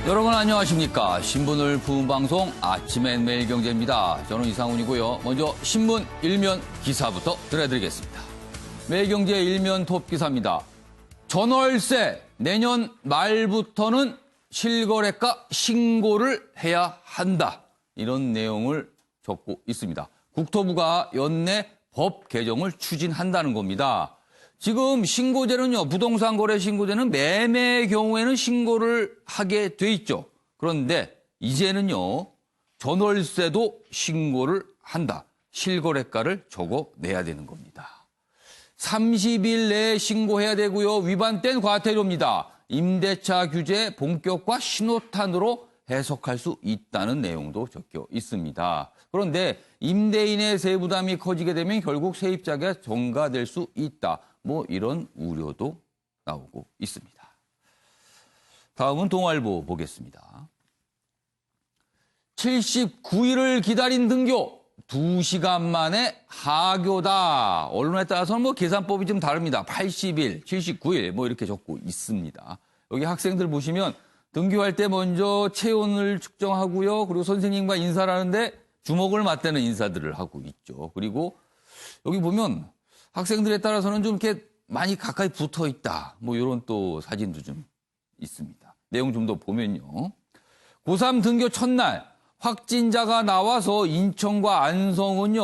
여러분 안녕하십니까. 신문을 부은 방송 아침엔 매일경제입니다. 저는 이상훈이고요. 먼저 신문 일면 기사부터 전해드리겠습니다. 매일경제 일면 톱기사입니다. 전월세 내년 말부터는 실거래가 신고를 해야 한다. 이런 내용을 적고 있습니다. 국토부가 연내 법 개정을 추진한다는 겁니다. 지금 신고제는요, 부동산 거래 신고제는 매매의 경우에는 신고를 하게 돼 있죠. 그런데 이제는요, 전월세도 신고를 한다. 실거래가를 적어내야 되는 겁니다. 30일 내에 신고해야 되고요. 위반된 과태료입니다. 임대차 규제 본격화 신호탄으로 해석할 수 있다는 내용도 적혀 있습니다. 그런데 임대인의 세부담이 커지게 되면 결국 세입자가 전가될 수 있다. 뭐 이런 우려도 나오고 있습니다. 다음은 동아일보 보겠습니다. 79일을 기다린 등교, 2시간 만에 하교다. 언론에 따라서는 뭐 계산법이 좀 다릅니다. 80일, 79일 뭐 이렇게 적고 있습니다. 여기 학생들 보시면 등교할 때 먼저 체온을 측정하고요. 그리고 선생님과 인사를 하는데 주먹을 맞대는 인사들을 하고 있죠. 그리고 여기 보면 학생들에 따라서는 좀 이렇게 많이 가까이 붙어 있다. 뭐 이런 또 사진도 좀 있습니다. 내용 좀 더 보면요. 고3 등교 첫날 확진자가 나와서 인천과 안성은요.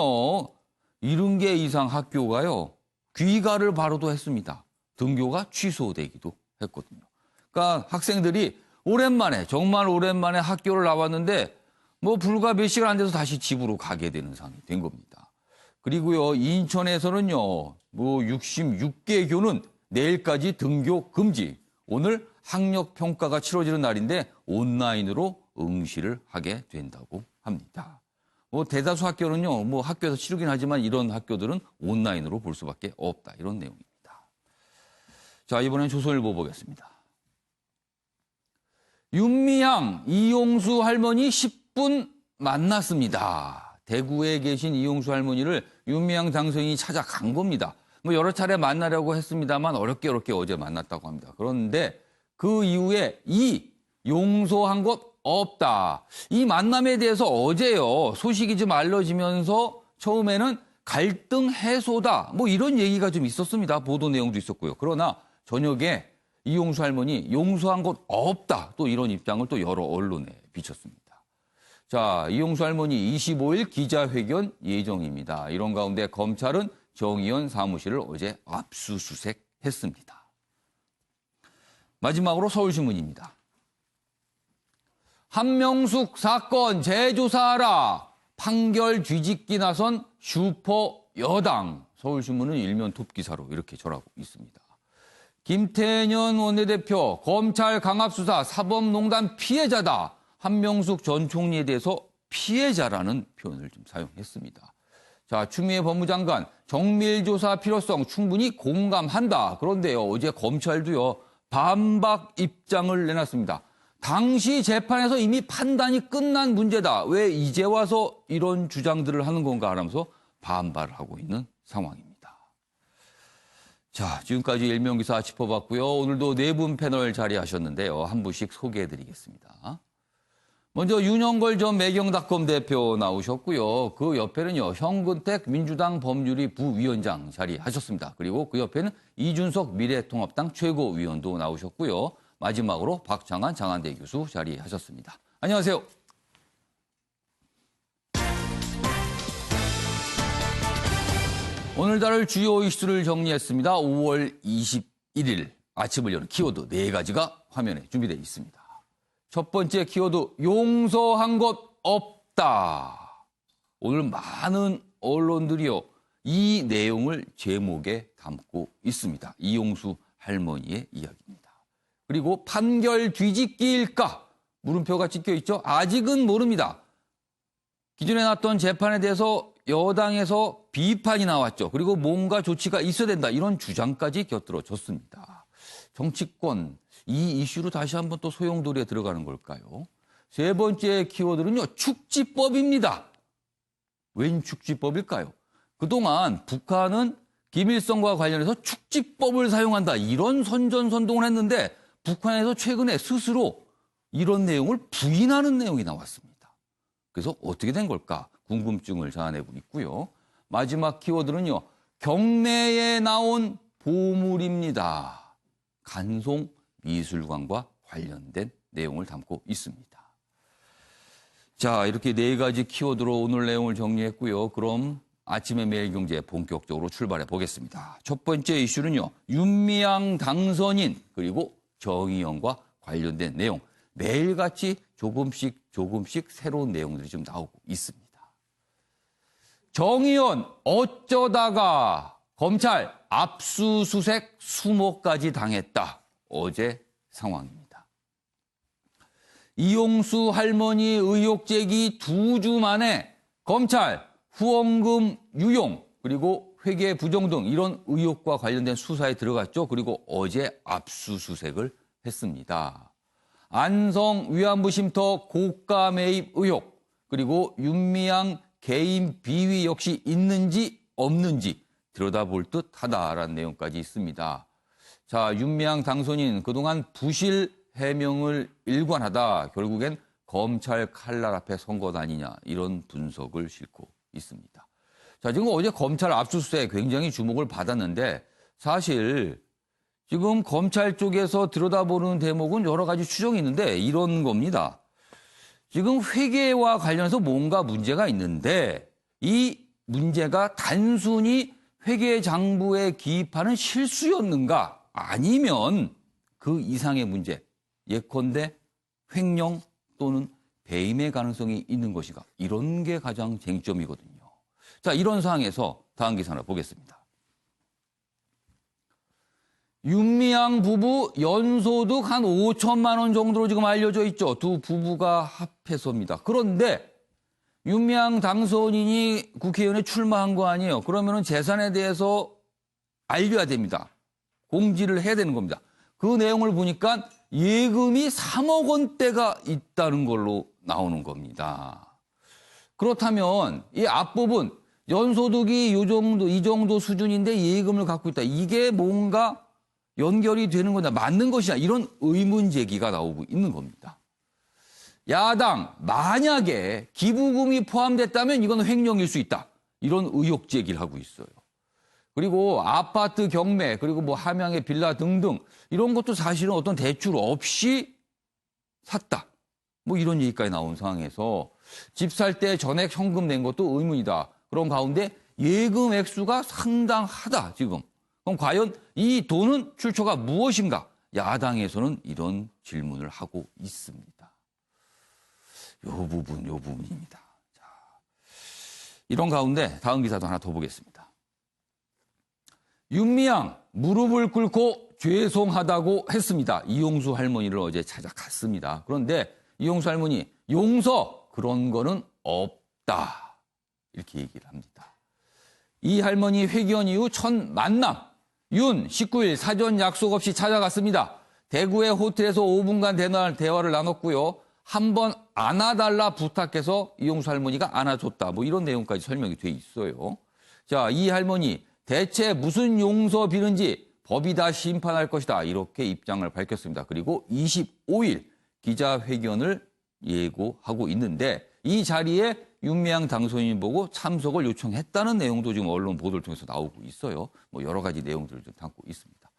70개 이상 학교가요. 귀가를 바로도 했습니다. 등교가 취소되기도 했거든요. 그러니까 학생들이 오랜만에 정말 오랜만에 학교를 나왔는데 뭐 불과 몇 시간 안 돼서 다시 집으로 가게 되는 상황이 된 겁니다. 그리고요, 인천에서는요, 뭐 66개 교는 내일까지 등교 금지. 오늘 학력 평가가 치러지는 날인데 온라인으로 응시를 하게 된다고 합니다. 뭐 대다수 학교는요, 뭐 학교에서 치르긴 하지만 이런 학교들은 온라인으로 볼 수밖에 없다. 이런 내용입니다. 자, 이번엔 조선일보 보겠습니다. 윤미향, 이용수 할머니 10분 만났습니다. 대구에 계신 이용수 할머니를 윤미향 당선인이 찾아간 겁니다. 뭐 여러 차례 만나려고 했습니다만 어렵게 어제 만났다고 합니다. 그런데 그 이후에 용서한 것 없다. 이 만남에 대해서 어제요, 소식이 좀 알려지면서 처음에는 갈등 해소다. 뭐 이런 얘기가 좀 있었습니다. 보도 내용도 있었고요. 그러나 저녁에 이용수 할머니 용서한 것 없다. 또 이런 입장을 또 여러 언론에 비쳤습니다. 자, 이용수 할머니 25일 기자회견 예정입니다. 이런 가운데 검찰은 정의연 사무실을 어제 압수수색했습니다. 마지막으로 서울신문입니다. 한명숙 사건 재조사하라. 판결 뒤집기 나선 슈퍼 여당. 서울신문은 일면 톱기사로 이렇게 전하고 있습니다. 김태년 원내대표 검찰 강압수사 사법농단 피해자다. 한명숙 전 총리에 대해서 피해자라는 표현을 좀 사용했습니다. 자, 추미애 법무장관 정밀조사 필요성 충분히 공감한다. 그런데요, 어제 검찰도요, 반박 입장을 내놨습니다. 당시 재판에서 이미 판단이 끝난 문제다. 왜 이제 와서 이런 주장들을 하는 건가 하면서 반발을 하고 있는 상황입니다. 자, 지금까지 일면기사 짚어봤고요. 오늘도 네 분 패널 자리하셨는데요. 한 분씩 소개해드리겠습니다. 먼저 윤영걸 전 매경닷컴 대표 나오셨고요. 그 옆에는요, 현근택 민주당 법률위 부위원장 자리하셨습니다. 그리고 그 옆에는 이준석 미래통합당 최고위원도 나오셨고요. 마지막으로 박창한 장한대 교수 자리하셨습니다. 안녕하세요. 오늘 다룰 주요 이슈를 정리했습니다. 5월 21일 아침을 여는 키워드 4가지가 화면에 준비되어 있습니다. 첫 번째 키워드, 용서한 것 없다. 오늘 많은 언론들이요, 이 내용을 제목에 담고 있습니다. 이용수 할머니의 이야기입니다. 그리고 판결 뒤집기일까? 물음표가 찍혀 있죠? 아직은 모릅니다. 기존에 났던 재판에 대해서 여당에서 비판이 나왔죠. 그리고 뭔가 조치가 있어야 된다. 이런 주장까지 곁들여졌습니다. 정치권, 이 이슈로 다시 한번 또 소용돌이에 들어가는 걸까요? 세 번째 키워드는요, 축지법입니다. 웬 축지법일까요? 그동안 북한은 김일성과 관련해서 축지법을 사용한다. 이런 선전선동을 했는데 북한에서 최근에 스스로 이런 내용을 부인하는 내용이 나왔습니다. 그래서 어떻게 된 걸까? 궁금증을 자아내고 있고요. 마지막 키워드는요. 경내에 나온 보물입니다. 간송 미술관과 관련된 내용을 담고 있습니다. 자, 이렇게 네 가지 키워드로 오늘 내용을 정리했고요. 그럼 아침의 매일경제 본격적으로 출발해 보겠습니다. 첫 번째 이슈는요. 윤미향 당선인 그리고 정의연과 관련된 내용. 매일같이 조금씩 새로운 내용들이 좀 나오고 있습니다. 정의연 어쩌다가 검찰 압수수색 수모까지 당했다. 어제 상황입니다. 이용수 할머니 의혹 제기 2주 만에 검찰 후원금 유용 그리고 회계 부정 등 이런 의혹과 관련된 수사에 들어갔죠. 그리고 어제 압수수색을 했습니다. 안성 위안부 쉼터 고가 매입 의혹 그리고 윤미향 개인 비위 역시 있는지 없는지 들여다볼 듯하다라는 내용까지 있습니다. 자, 윤미향 당선인 그동안 부실 해명을 일관하다 결국엔 검찰 칼날 앞에 선 것 아니냐 이런 분석을 싣고 있습니다. 자, 지금 어제 검찰 압수수색 굉장히 주목을 받았는데 사실 지금 검찰 쪽에서 들여다보는 대목은 여러 가지 추정이 있는데 이런 겁니다. 지금 회계와 관련해서 뭔가 문제가 있는데 이 문제가 단순히 회계장부에 기입하는 실수였는가 아니면 그 이상의 문제, 예컨대 횡령 또는 배임의 가능성이 있는 것인가 이런 게 가장 쟁점이거든요. 자, 이런 상황에서 다음 기사 하나 보겠습니다. 윤미향 부부 연소득 한 5천만 원 정도로 지금 알려져 있죠. 두 부부가 합해서입니다. 그런데 윤미향 당선인이 국회의원에 출마한 거 아니에요. 그러면은 재산에 대해서 알려야 됩니다. 공지를 해야 되는 겁니다. 그 내용을 보니까 예금이 3억 원대가 있다는 걸로 나오는 겁니다. 그렇다면 이 앞부분 연소득이 이 정도 수준인데 예금을 갖고 있다. 이게 뭔가 연결이 되는 거냐, 맞는 것이냐 이런 의문 제기가 나오고 있는 겁니다. 야당 만약에 기부금이 포함됐다면 이건 횡령일 수 있다. 이런 의혹 제기를 하고 있어요. 그리고 아파트 경매 그리고 뭐 함양의 빌라 등등 이런 것도 사실은 어떤 대출 없이 샀다. 뭐 이런 얘기까지 나온 상황에서 집 살 때 전액 현금 낸 것도 의문이다. 그런 가운데 예금 액수가 상당하다 지금. 그럼 과연 이 돈은 출처가 무엇인가? 야당에서는 이런 질문을 하고 있습니다. 요 부분입니다. 자, 이런 가운데 다음 기사도 하나 더 보겠습니다. 윤미향 무릎을 꿇고 죄송하다고 했습니다. 이용수 할머니를 어제 찾아갔습니다. 그런데 이용수 할머니 용서 그런 거는 없다. 이렇게 얘기를 합니다. 이 할머니 회견 이후 첫 만남. 윤 19일 사전 약속 없이 찾아갔습니다. 대구의 호텔에서 5분간 대화를 나눴고요. 한번 안아달라 부탁해서 이용수 할머니가 안아줬다. 뭐 이런 내용까지 설명이 돼 있어요. 자, 이 할머니 대체 무슨 용서 비는지 법이 다 심판할 것이다. 이렇게 입장을 밝혔습니다. 그리고 25일 기자회견을 예고하고 있는데 이 자리에 윤미향 당선인 보고 참석을 요청했다는 내용도 지금 언론 보도를 통해서 나오고 있어요. 뭐 여러 가지 내용들을 좀 담고 있습니다.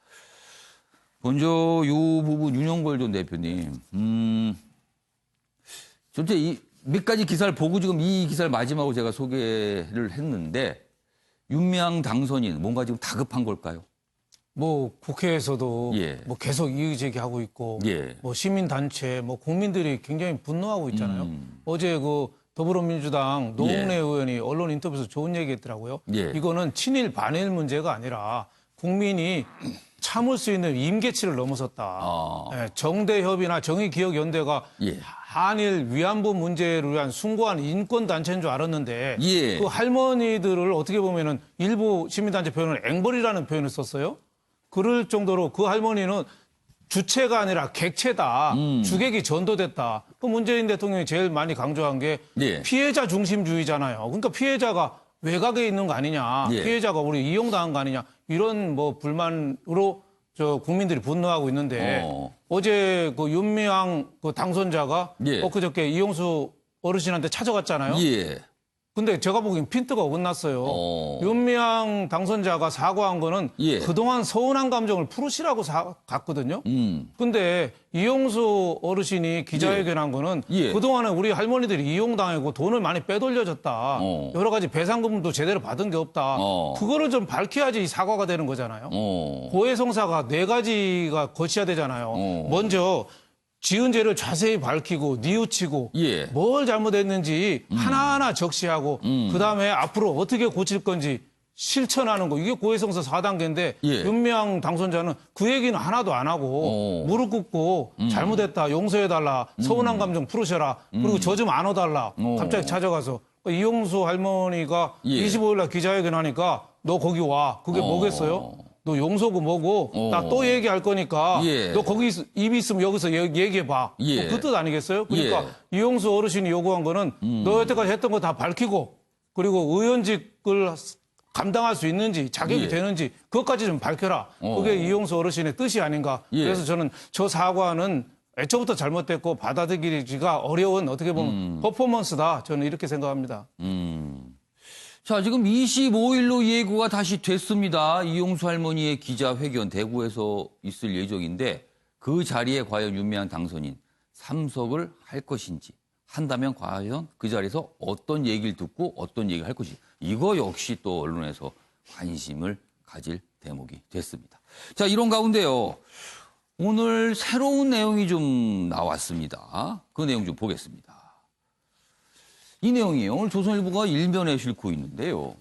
먼저 이 부분 윤영걸 전 대표님, 전체 이 몇 가지 기사를 보고 지금 이 기사를 마지막으로 제가 소개를 했는데 윤미향 당선인 뭔가 지금 다급한 걸까요? 뭐 국회에서도 예. 뭐 계속 이의 제기하고 있고 예. 뭐 시민단체 뭐 국민들이 굉장히 분노하고 있잖아요. 어제 그 더불어민주당 노웅래 예. 의원이 언론 인터뷰에서 좋은 얘기했더라고요. 예. 이거는 친일 반일 문제가 아니라 국민이 참을 수 있는 임계치를 넘어섰다. 예, 정대협이나 정의기억연대가 예. 한일 위안부 문제를 위한 숭고한 인권단체인 줄 알았는데 예. 그 할머니들을 어떻게 보면은 일부 시민단체 표현을 앵벌이라는 표현을 썼어요. 그럴 정도로 그 할머니는 주체가 아니라 객체다. 주객이 전도됐다. 그 문재인 대통령이 제일 많이 강조한 게 예. 피해자 중심주의잖아요. 그러니까 피해자가 외곽에 있는 거 아니냐. 예. 피해자가 우리 이용당한 거 아니냐. 이런 뭐 불만으로 저 국민들이 분노하고 있는데 어제 그 윤미향 그 당선자가 예. 엊그저께 이용수 어르신한테 찾아갔잖아요. 예. 근데 제가 보기엔 핀트가 어긋났어요. 윤미향 당선자가 사과한 거는 예. 그동안 서운한 감정을 풀으시라고 갔거든요. 근데 이용수 어르신이 기자회견한 거는 예. 그동안에 우리 할머니들이 이용당하고 돈을 많이 빼돌려졌다. 어. 여러 가지 배상금도 제대로 받은 게 없다. 그거를 좀 밝혀야지 이 사과가 되는 거잖아요. 고해성사가 4가지가 거쳐야 되잖아요. 먼저 지은 죄를 자세히 밝히고 뉘우치고 예. 뭘 잘못했는지 하나하나 적시하고 그다음에 앞으로 어떻게 고칠 건지 실천하는 거. 이게 고해성사 4단계인데 예. 윤미향 당선자는 그 얘기는 하나도 안 하고 무릎 꿇고 잘못했다 용서해달라 서운한 감정 풀으셔라 그리고 저 좀 안아달라 갑자기 찾아가서 이용수 할머니가 예. 25일 날 기자회견 하니까 너 거기 와. 그게 뭐겠어요? 너 용서고 뭐고 나 또 얘기할 거니까 예. 너 거기 입이 있으면 여기서 얘기해봐. 예. 그 뜻 아니겠어요? 그러니까 이용수 어르신이 요구한 거는 너 여태까지 했던 거 다 밝히고 그리고 의원직을 감당할 수 있는지 자격이 예. 되는지 그것까지 좀 밝혀라. 그게 이용수 어르신의 뜻이 아닌가. 예. 그래서 저는 저 사과는 애초부터 잘못됐고 받아들이기가 어려운 어떻게 보면 퍼포먼스다. 저는 이렇게 생각합니다. 자, 지금 25일로 예고가 다시 됐습니다. 이용수 할머니의 기자회견 대구에서 있을 예정인데 그 자리에 과연 윤미향 당선인 참석을 할 것인지 한다면 과연 그 자리에서 어떤 얘기를 듣고 어떤 얘기를 할 것인지 이거 역시 또 언론에서 관심을 가질 대목이 됐습니다. 자, 이런 가운데요. 오늘 새로운 내용이 좀 나왔습니다. 그 내용 좀 보겠습니다. 이 내용이에요. 오늘 조선일보가 일면에 싣고 있는데요.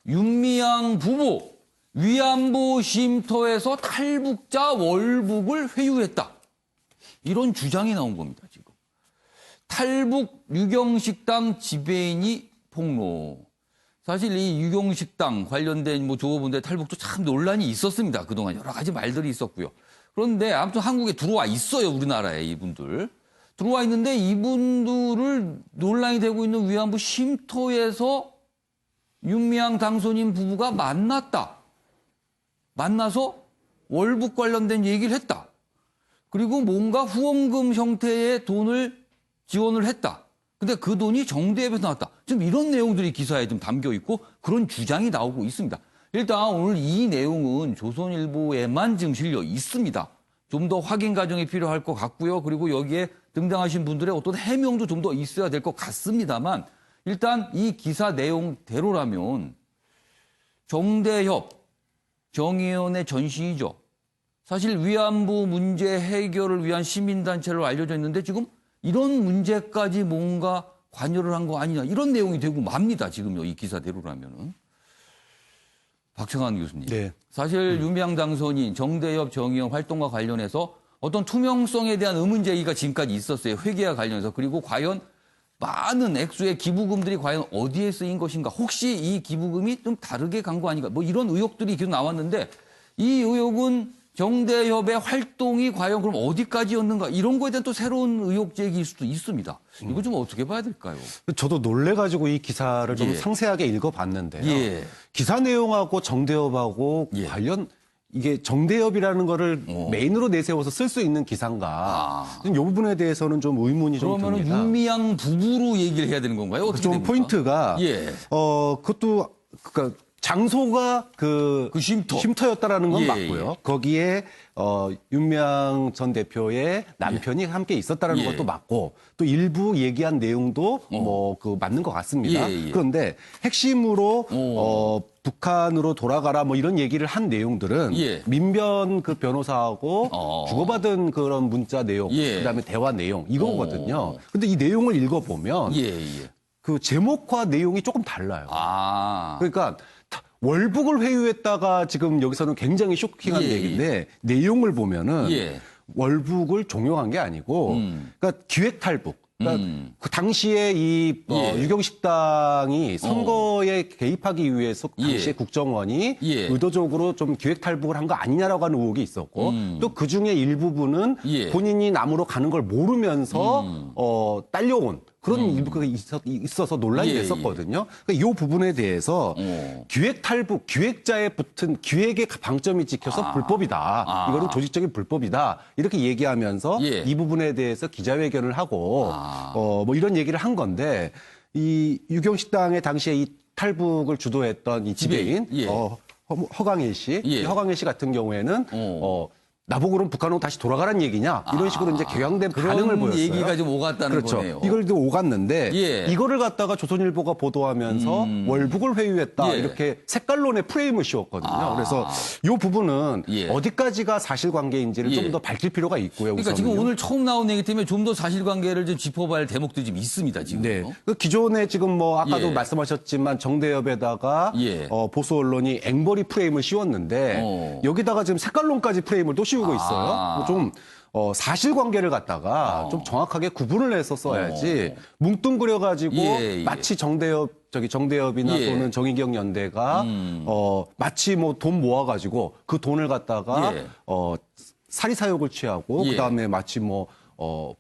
윤미향 부부 위안부 쉼터에서 탈북자 월북을 회유했다. 이런 주장이 나온 겁니다. 지금. 탈북 유경식당 지배인이 폭로. 사실 이 유경식당 관련된 뭐 조업원들의 탈북도 참 논란이 있었습니다. 그동안 여러 가지 말들이 있었고요. 그런데 아무튼 한국에 들어와 있어요. 우리나라에 이분들. 들어와 있는데 이분들을 논란이 되고 있는 위안부 쉼터에서 윤미향 당선인 부부가 만났다. 만나서 월북 관련된 얘기를 했다. 그리고 뭔가 후원금 형태의 돈을 지원을 했다. 근데 그 돈이 정대협에서 나왔다. 지금 이런 내용들이 기사에 좀 담겨 있고 그런 주장이 나오고 있습니다. 일단 오늘 이 내용은 조선일보에만 지금 실려 있습니다. 좀 더 확인 과정이 필요할 것 같고요. 그리고 여기에 등장하신 분들의 어떤 해명도 좀 더 있어야 될 것 같습니다만 일단 이 기사 내용대로라면 정대협 정의원의 전시이죠. 사실 위안부 문제 해결을 위한 시민단체로 알려져 있는데 지금 이런 문제까지 뭔가 관여를 한 거 아니냐 이런 내용이 되고 맙니다. 지금요. 이 기사대로라면은. 박청환 교수님. 네. 사실 윤미향 당선인 정대협 정의원 활동과 관련해서 어떤 투명성에 대한 의문 제기가 지금까지 있었어요. 회계와 관련해서. 그리고 과연 많은 액수의 기부금들이 과연 어디에 쓰인 것인가. 혹시 이 기부금이 좀 다르게 간 거 아닌가. 뭐 이런 의혹들이 계속 나왔는데 이 의혹은 정대협의 활동이 과연 그럼 어디까지였는가. 이런 거에 대한 또 새로운 의혹 제기일 수도 있습니다. 이거 좀 어떻게 봐야 될까요? 저도 놀래가지고 이 기사를 좀 예. 상세하게 읽어봤는데요. 예. 기사 내용하고 정대협하고 예. 관련 이게 정대협이라는 거를 메인으로 내세워서 쓸 수 있는 기사인가. 이 부분에 대해서는 좀 의문이 좀 그러면 듭니다. 윤미향 부부로 얘기를 해야 되는 건가요? 어떻게 좀 됩니까? 포인트가 예. 그것도 그러니까 장소가 그 쉼터. 쉼터였다라는 건 예, 맞고요. 예. 거기에 윤미향 전 대표의 남편이 함께 있었다라는 예. 것도 맞고 또 일부 얘기한 내용도 뭐 그 맞는 것 같습니다. 예, 예. 그런데 핵심으로 북한으로 돌아가라 뭐 이런 얘기를 한 내용들은 예. 민변 그 변호사하고 주고받은 그런 문자 내용, 예. 그다음에 대화 내용 이거거든요. 근데 이 내용을 읽어보면 예, 예. 그 제목과 내용이 조금 달라요. 아. 그러니까 월북을 회유했다가 지금 여기서는 굉장히 쇼킹한 예, 얘기인데 내용을 보면은 예. 월북을 종용한 게 아니고 그러니까 기획 탈북. 그러니까 그 당시에 이 예. 유경식당이 선거에 개입하기 위해서 당시에 예. 국정원이 예. 의도적으로 좀 기획 탈북을 한 거 아니냐라고 하는 의혹이 있었고 또 그중에 일부분은 예. 본인이 남으로 가는 걸 모르면서 딸려온 그런 일부가 있어서 논란이 예, 됐었거든요. 그러니까 이 부분에 대해서 기획 탈북, 기획자에 붙은 기획의 방점이 찍혀서 불법이다. 이거는 조직적인 불법이다. 이렇게 얘기하면서 예. 이 부분에 대해서 기자회견을 하고 뭐 이런 얘기를 한 건데 이 유경식당의 당시에 이 탈북을 주도했던 이 지배인 예. 허광일 씨, 예. 이 허광일 씨 같은 경우에는 나보고는 북한으로 다시 돌아가라는 얘기냐 이런 식으로 이제 격양된 반응을 보였어요. 얘기가 좀 오갔다는 그렇죠. 거네요. 이걸 또 오갔는데 예. 이거를 갖다가 조선일보가 보도하면서 월북을 회유했다 예. 이렇게 색깔론의 프레임을 씌웠거든요. 그래서 이 부분은 예. 어디까지가 사실관계인지를 예. 좀 더 밝힐 필요가 있고요. 그러니까 우선은요. 지금 오늘 처음 나온 얘기 때문에 좀 더 사실관계를 좀 짚어봐야 할 대목들이 좀 있습니다. 지금. 네. 그 기존에 지금 뭐 아까도 예. 말씀하셨지만 정대협에다가 예. 보수 언론이 앵벌이 프레임을 씌웠는데 여기다가 지금 색깔론까지 프레임을 또 씌우고 있어요. 좀 사실관계를 갖다가 좀 정확하게 구분을 해서 써야지 뭉뚱그려 가지고 예, 예. 마치 정대협이나 예. 또는 정의경 연대가 마치 뭐 돈 모아 가지고 그 돈을 갖다가 예. 사리사욕을 취하고 예. 그다음에 마치 뭐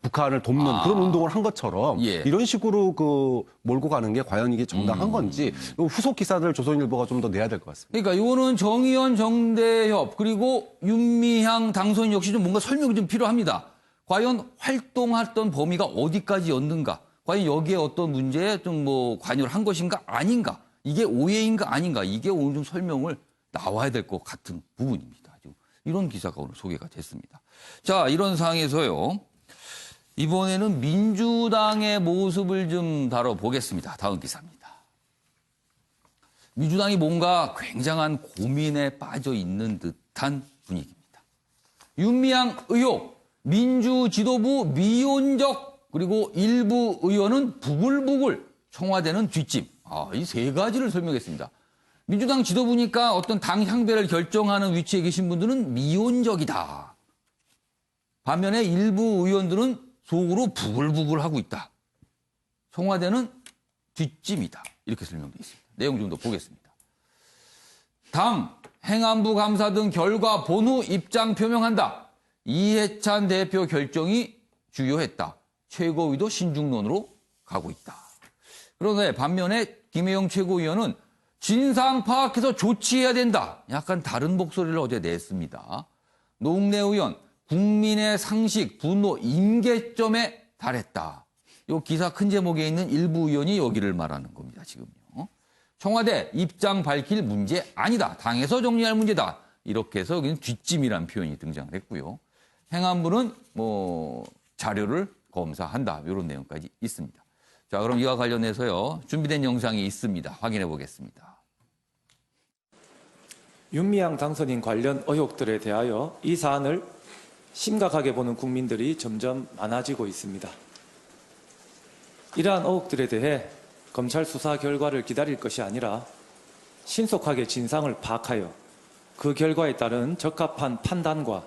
북한을 돕는 그런 운동을 한 것처럼 예. 이런 식으로 그 몰고 가는 게 과연 이게 정당한 건지 후속 기사들 조선일보가 좀 더 내야 될 것 같습니다. 그러니까 이거는 정의연, 정대협 그리고 윤미향 당선인 역시 좀 뭔가 설명이 좀 필요합니다. 과연 활동했던 범위가 어디까지였는가? 과연 여기에 어떤 문제에 좀 뭐 관여를 한 것인가 아닌가? 이게 오해인가 아닌가? 이게 오늘 좀 설명을 나와야 될 것 같은 부분입니다. 이런 기사가 오늘 소개가 됐습니다. 자, 이런 상황에서요. 이번에는 민주당의 모습을 좀 다뤄보겠습니다. 다음 기사입니다. 민주당이 뭔가 굉장한 고민에 빠져 있는 듯한 분위기입니다. 윤미향 의혹, 민주 지도부 미온적, 그리고 일부 의원은 부글부글, 청와대는 뒷짐. 이 세 가지를 설명했습니다. 민주당 지도부니까 어떤 당 향배를 결정하는 위치에 계신 분들은 미온적이다. 반면에 일부 의원들은 속으로 부글부글 하고 있다. 청와대는 뒷짐이다. 이렇게 설명되어 있습니다. 내용 좀 더 보겠습니다. 당, 행안부 감사 등 결과 본 후 입장 표명한다. 이해찬 대표 결정이 주요했다. 최고위도 신중론으로 가고 있다. 그런데 반면에 김혜영 최고위원은 진상 파악해서 조치해야 된다. 약간 다른 목소리를 어제 냈습니다. 노웅래 의원, 국민의 상식, 분노, 임계점에 달했다. 이 기사 큰 제목에 있는 일부 의원이 여기를 말하는 겁니다. 지금요. 청와대 입장 밝힐 문제 아니다. 당에서 정리할 문제다. 이렇게 해서 여기는 뒷짐이라는 표현이 등장했고요. 행안부는 뭐 자료를 검사한다. 이런 내용까지 있습니다. 자, 그럼 이와 관련해서요. 준비된 영상이 있습니다. 확인해 보겠습니다. 윤미향 당선인 관련 의혹들에 대하여 이 사안을 심각하게 보는 국민들이 점점 많아지고 있습니다. 이러한 의혹들에 대해 검찰 수사 결과를 기다릴 것이 아니라 신속하게 진상을 파악하여 그 결과에 따른 적합한 판단과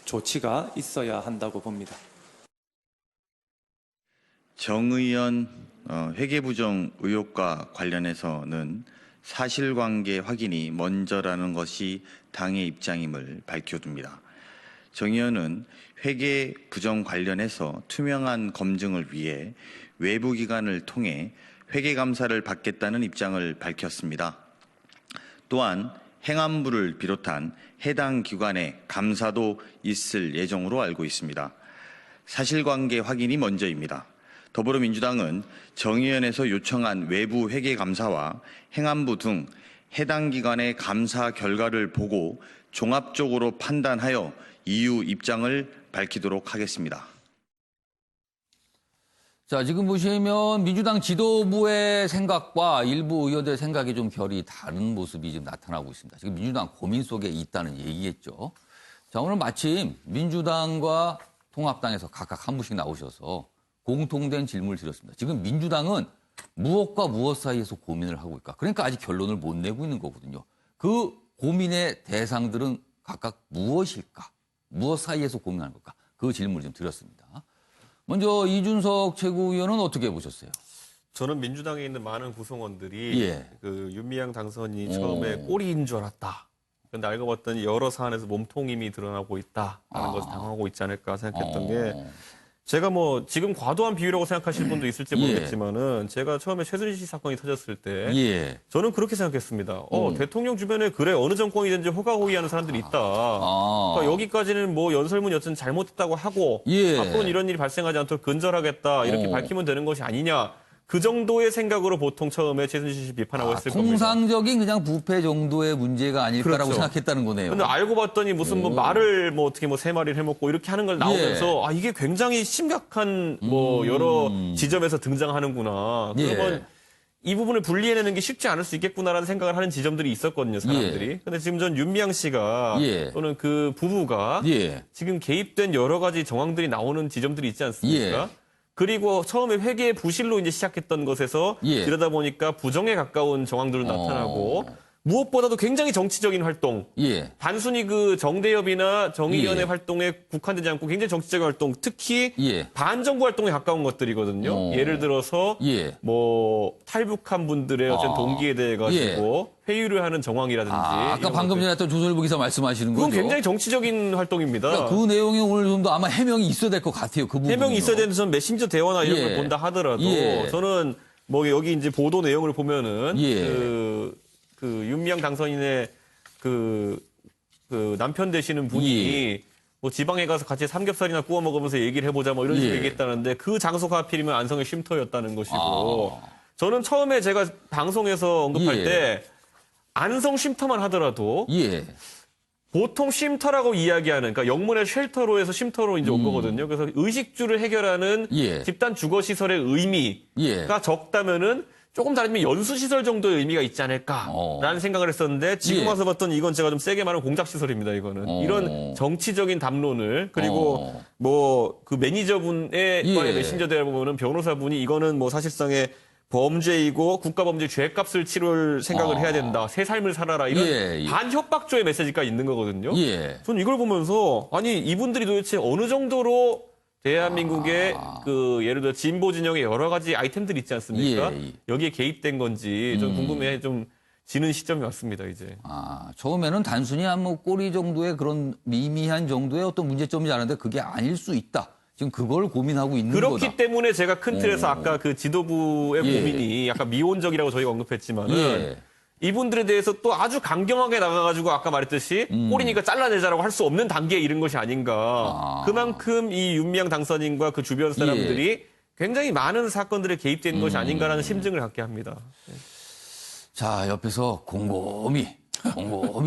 조치가 있어야 한다고 봅니다. 정 의원 회계부정 의혹과 관련해서는 사실관계 확인이 먼저라는 것이 당의 입장임을 밝혀둡니다. 정 의원은 회계 부정 관련해서 투명한 검증을 위해 외부 기관을 통해 회계 감사를 받겠다는 입장을 밝혔습니다. 또한 행안부를 비롯한 해당 기관의 감사도 있을 예정으로 알고 있습니다. 사실관계 확인이 먼저입니다. 더불어민주당은 정의연에서 요청한 외부 회계 감사와 행안부 등 해당 기관의 감사 결과를 보고 종합적으로 판단하여 이후 입장을 밝히도록 하겠습니다. 자, 지금 보시면 민주당 지도부의 생각과 일부 의원들의 생각이 좀 결이 다른 모습이 지금 나타나고 있습니다. 지금 민주당 고민 속에 있다는 얘기겠죠. 자, 오늘 마침 민주당과 통합당에서 각각 한 분씩 나오셔서 공통된 질문을 드렸습니다. 지금 민주당은 무엇과 무엇 사이에서 고민을 하고 있을까? 그러니까 아직 결론을 못 내고 있는 거거든요. 그 고민의 대상들은 각각 무엇일까? 무엇 사이에서 고민하는 걸까? 그 질문을 좀 드렸습니다. 먼저 이준석 최고위원은 어떻게 보셨어요? 저는 민주당에 있는 많은 구성원들이 예. 그 윤미향 당선인이 처음에 꼬리인 줄 알았다. 그런데 알고 봤더니 여러 사안에서 몸통임이 드러나고 있다라는 것을 당하고 있지 않을까 생각했던 게 제가 뭐 지금 과도한 비유라고 생각하실 분도 있을지 예. 모르겠지만은 제가 처음에 최순실 사건이 터졌을 때 예. 저는 그렇게 생각했습니다. 대통령 주변에 그래 어느 정권이든지 호가호위하는 사람들이 있다. 그러니까 여기까지는 뭐 연설문 여튼 잘못했다고 하고 예. 앞으로는 이런 일이 발생하지 않도록 근절하겠다 이렇게 밝히면 되는 것이 아니냐. 그 정도의 생각으로 보통 처음에 최순실 씨 비판하고 했을 겁니다. 통상적인 그냥 부패 정도의 문제가 아닐까라고 그렇죠. 생각했다는 거네요. 근데 알고 봤더니 무슨 뭐 말을 뭐 어떻게 뭐 세 마리를 해먹고 이렇게 하는 걸 나오면서 아 이게 굉장히 심각한 뭐 여러 지점에서 등장하는구나. 예. 그러면 이 부분을 분리해내는 게 쉽지 않을 수 있겠구나라는 생각을 하는 지점들이 있었거든요, 사람들이. 근데 지금 전 윤미향 씨가 예. 또는 그 부부가 예. 지금 개입된 여러 가지 정황들이 나오는 지점들이 있지 않습니까? 예. 그리고 처음에 회계 부실로 이제 시작했던 것에서 예. 이러다 보니까 부정에 가까운 정황들도 나타나고 무엇보다도 굉장히 정치적인 활동. 예. 단순히 그 정대협이나 정의연의 예. 활동에 국한되지 않고 굉장히 정치적인 활동, 특히 예. 반정부 활동에 가까운 것들이거든요. 예를 들어서 예. 뭐 탈북한 분들의 어떤 동기에 대해 가지고 회유를 하는 정황이라든지 아까 이런 방금 것들. 전에 했던 조선일보 기사 말씀하시는 거죠? 그건 굉장히 정치적인 활동입니다. 그러니까 그 내용이 오늘 좀 더 아마 해명이 있어야 될 것 같아요. 그 부분. 해명이 있어야 되는 전 메신저 대화나 이런 예. 걸 본다 하더라도 예. 저는 뭐 여기 이제 보도 내용을 보면은 예. 그 윤미향 당선인의 그 남편 되시는 분이 뭐 지방에 가서 같이 삼겹살이나 구워 먹으면서 얘기를 해보자 뭐 이런 식으로 예. 얘기했다는데 그 장소가 하필이면 안성의 쉼터였다는 것이고 저는 처음에 제가 방송에서 언급할 예. 때 안성 쉼터만 하더라도 예. 보통 쉼터라고 이야기하는, 그러니까 영문의 쉘터로 해서 쉼터로 이제 온 거거든요. 그래서 의식주를 해결하는 예. 집단 주거 시설의 의미가 예. 적다면은 조금 다르면 연수시설 정도의 의미가 있지 않을까라는 생각을 했었는데 지금 예. 와서 봤더니 이건 제가 좀 세게 말하면 공작시설입니다, 이거는. 이런 정치적인 담론을 그리고 뭐 그 매니저분의 예. 메신저 대화 보면은 변호사분이 이거는 뭐 사실상의 범죄이고 국가범죄 죄값을 치를 생각을 해야 된다. 새 삶을 살아라. 이런 예. 반협박조의 메시지가 있는 거거든요. 예. 저는 이걸 보면서 아니 이분들이 도대체 어느 정도로 대한민국의 그 예를 들어 진보 진영의 여러 가지 아이템들이 있지 않습니까? 예. 여기에 개입된 건지 좀 궁금해 좀 지는 시점이 왔습니다 이제. 처음에는 단순히 한 뭐 꼬리 정도의 그런 미미한 정도의 어떤 문제점이지 않은데 그게 아닐 수 있다. 지금 그걸 고민하고 있는 그렇기 거다. 때문에 제가 큰 틀에서 아까 그 지도부의 예. 고민이 약간 미온적이라고 저희가 언급했지만은 예. 이분들에 대해서 또 아주 강경하게 나가가지고 아까 말했듯이 꼬리니까 잘라내자라고 할 수 없는 단계에 이른 것이 아닌가. 그만큼 이 윤미향 당선인과 그 주변 사람들이 예. 굉장히 많은 사건들에 개입된 것이 아닌가라는 심증을 갖게 합니다. 자, 옆에서 곰곰이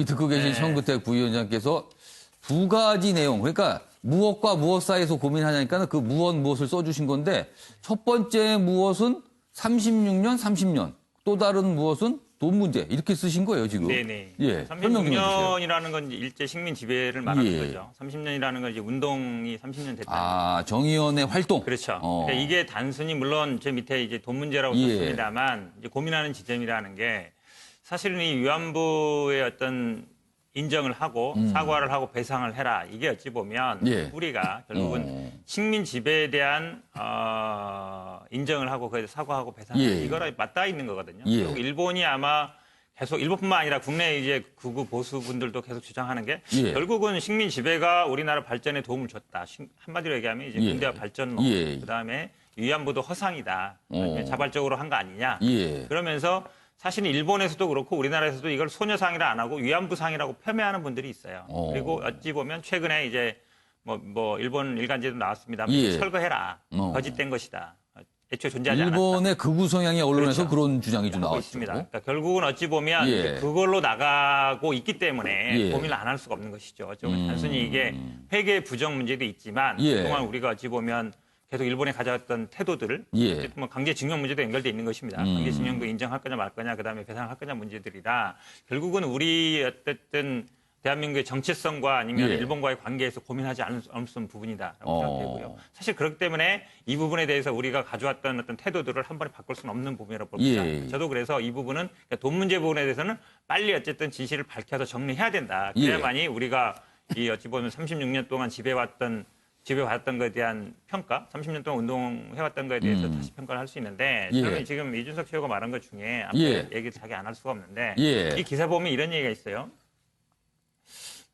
듣고 계신 청구택 부위원장께서 두 가지 내용, 그러니까 무엇과 무엇 사이에서 고민하냐니까 그 무엇을 써주신 건데 첫 번째 무엇은 36년, 30년, 또 다른 무엇은 돈 문제 이렇게 쓰신 거예요, 지금. 네네. 예, 설명 좀 해주세요. 36년이라는 건 이제 일제 식민 지배를 말하는 예. 거죠. 30년이라는 건 이제 운동이 30년 됐다. 정의연의 활동. 그렇죠. 그러니까 이게 단순히 물론 제 밑에 이제 돈 문제라고 예. 썼습니다만 이제 고민하는 지점이라는 게 사실은 이 위안부의 어떤 인정을 하고 사과를 하고 배상을 해라. 이게 어찌 보면 예. 우리가 결국은 식민 지배에 대한 인정을 하고 거기에 사과하고 배상을 예. 이거랑 맞닿아 있는 거거든요. 예. 결국 일본이 아마 계속 일본뿐만 아니라 국내 이제 극우 보수 분들도 계속 주장하는 게 예. 결국은 식민 지배가 우리나라 발전에 도움을 줬다. 한마디로 얘기하면 이제 예. 군대와 발전 예. 그다음에 위안부도 허상이다. 자발적으로 한 거 아니냐. 예. 그러면서 사실 일본에서도 그렇고 우리나라에서도 이걸 소녀상이라 안 하고 위안부상이라고 폄훼하는 분들이 있어요. 그리고 어찌 보면 최근에 이제 뭐 일본 일간지도 나왔습니다만 예. 철거해라. 거짓된 것이다. 애초에 존재하지 않았다. 일본의 극우 성향의 언론에서 그렇죠. 그런 주장이 좀 하고 나왔죠. 있습니다. 그러니까 결국은 어찌 보면 예. 이제 그걸로 나가고 있기 때문에 예. 고민을 안 할 수가 없는 것이죠. 단순히 이게 회계 부정 문제도 있지만 예. 그동안 우리가 어찌 보면 계속 일본에 가져왔던 태도들을 예. 뭐 강제징용 문제도 연결돼 있는 것입니다. 강제징용도 인정할 거냐 말 거냐 그다음에 배상할 거냐 문제들이라 결국은 우리 어쨌든 대한민국의 정체성과 아니면 예. 일본과의 관계에서 고민하지 않을 수 없는 부분이다라고 생각되고요. 사실 그렇기 때문에 이 부분에 대해서 우리가 가져왔던 어떤 태도들을 한 번에 바꿀 수는 없는 부분이라고 봅니다. 예. 저도 그래서 이 부분은 그러니까 돈 문제 부분에 대해서는 빨리 어쨌든 진실을 밝혀서 정리해야 된다. 그래야만이 우리가 이 어찌 보면 36년 동안 지배받았던 것에 대한 평가, 30년 동안 운동해왔던 것에 대해서 다시 평가를 할 수 있는데 예. 저는 지금 이준석 최고가 말한 것 중에 앞에 예. 얘기 자기 안 할 수가 없는데 예. 이 기사 보면 이런 얘기가 있어요.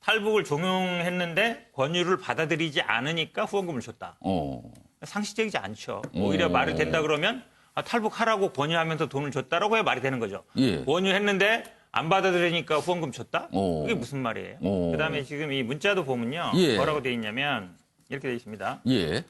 탈북을 종용했는데 권유를 받아들이지 않으니까 후원금을 줬다. 상식적이지 않죠. 오히려 말이 된다 그러면 탈북하라고 권유하면서 돈을 줬다라고 해야 말이 되는 거죠. 예. 권유했는데 안 받아들이니까 후원금 줬다? 그게 무슨 말이에요? 그다음에 지금 이 문자도 보면요. 예. 뭐라고 돼 있냐면 이렇게 돼 있습니다. 예.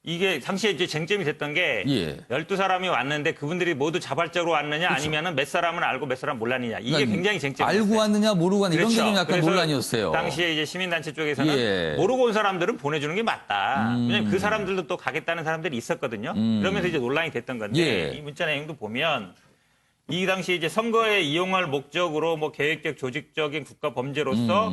이게 당시에 이제 쟁점이 됐던 게 예. 12사람이 왔는데 그분들이 모두 자발적으로 왔느냐 아니면은 몇 사람은 알고 몇 사람 몰랐느냐. 이게 그러니까 굉장히 쟁점이었어요. 알고 왔느냐 모르고 왔느냐 이런 게 좀 약간 그래서 논란이었어요. 당시에 이제 시민단체 쪽에서는 예. 모르고 온 사람들은 보내주는 게 맞다. 왜냐하면 그 사람들도 또 가겠다는 사람들이 있었거든요. 그러면서 이제 논란이 됐던 건데 예. 이 문자 내용도 보면 이 당시 이제 선거에 이용할 목적으로 뭐 계획적 조직적인 국가 범죄로서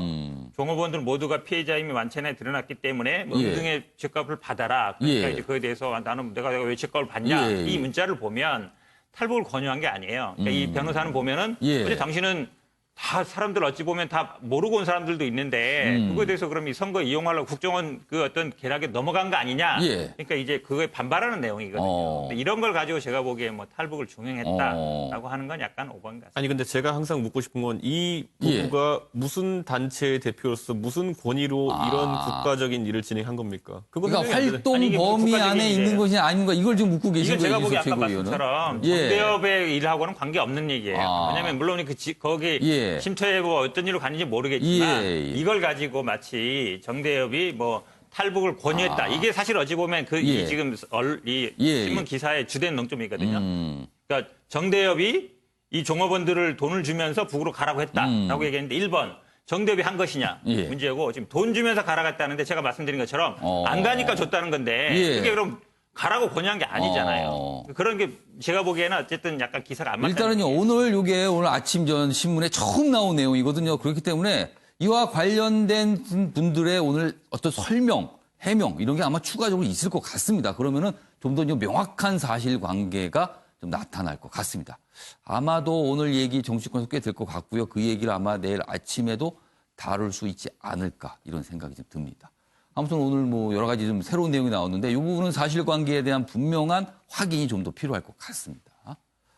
종업원들 모두가 피해자임이 완전히 드러났기 때문에 뭐 예. 응등의 죗값을 받아라. 그러니까 예. 이제 그에 대해서 나는 내가 왜 죗값을 받냐. 예. 이 문자를 보면 탈북을 권유한 게 아니에요. 그러니까 이 변호사는 보면은 예. 어제 당신은 다 사람들 어찌 보면 다 모르고 온 사람들도 있는데 그거에 대해서 그럼 이 선거 이용하려고 국정원 그 어떤 계략에 넘어간 거 아니냐. 예. 그러니까 이제 그거에 반발하는 내용이거든요. 근데 이런 걸 가지고 제가 보기에 뭐 탈북을 종용했다라고 하는 건 약간 오버인 것 같습니다. 아니 근데 제가 항상 묻고 싶은 건 이 부부가 무슨 단체의 대표로서 무슨 권위로 이런 국가적인 일을 진행한 겁니까? 그건 그러니까 해명이 안 되는- 활동 아니, 이게 뭐 범위 국가적인 안에 있는 일이에요. 것이 아닌가 이걸 지금 묻고 계신 이건 제가 거예요. 보기에 이준석 아까 최고위원은. 말씀처럼 예. 정대협의 일하고는 관계없는 얘기예요. 아. 왜냐하면 물론 거기 예. 쉼터예보 어떤 일로 갔는지 모르겠지만 예. 이걸 가지고 마치 정대협이 뭐 탈북을 권유했다. 이게 사실 어찌 보면 예. 이 지금 이 예. 신문 기사의 주된 논점이거든요. 그러니까 정대협이 이 종업원들을 돈을 주면서 북으로 가라고 했다라고 얘기했는데 1번 정대협이 한 것이냐 예. 문제고 지금 돈 주면서 가라고 했다는데 제가 말씀드린 것처럼 안 가니까 줬다는 건데 예. 그게 그럼 가라고 권유한 게 아니잖아요. 그런 게 제가 보기에는 어쨌든 약간 기사가 안 맞는 일단은요, 오늘 오늘 아침 전 신문에 처음 나온 내용이거든요. 그렇기 때문에 이와 관련된 분들의 오늘 어떤 설명, 해명 이런 게 아마 추가적으로 있을 것 같습니다. 그러면은 좀 더 명확한 사실관계가 좀 나타날 것 같습니다. 아마도 오늘 얘기 정치권에서 꽤 될 것 같고요. 그 얘기를 아마 내일 아침에도 다룰 수 있지 않을까 이런 생각이 좀 듭니다. 아무튼 오늘 뭐 여러 가지 좀 새로운 내용이 나왔는데 이 부분은 사실관계에 대한 분명한 확인이 좀 더 필요할 것 같습니다.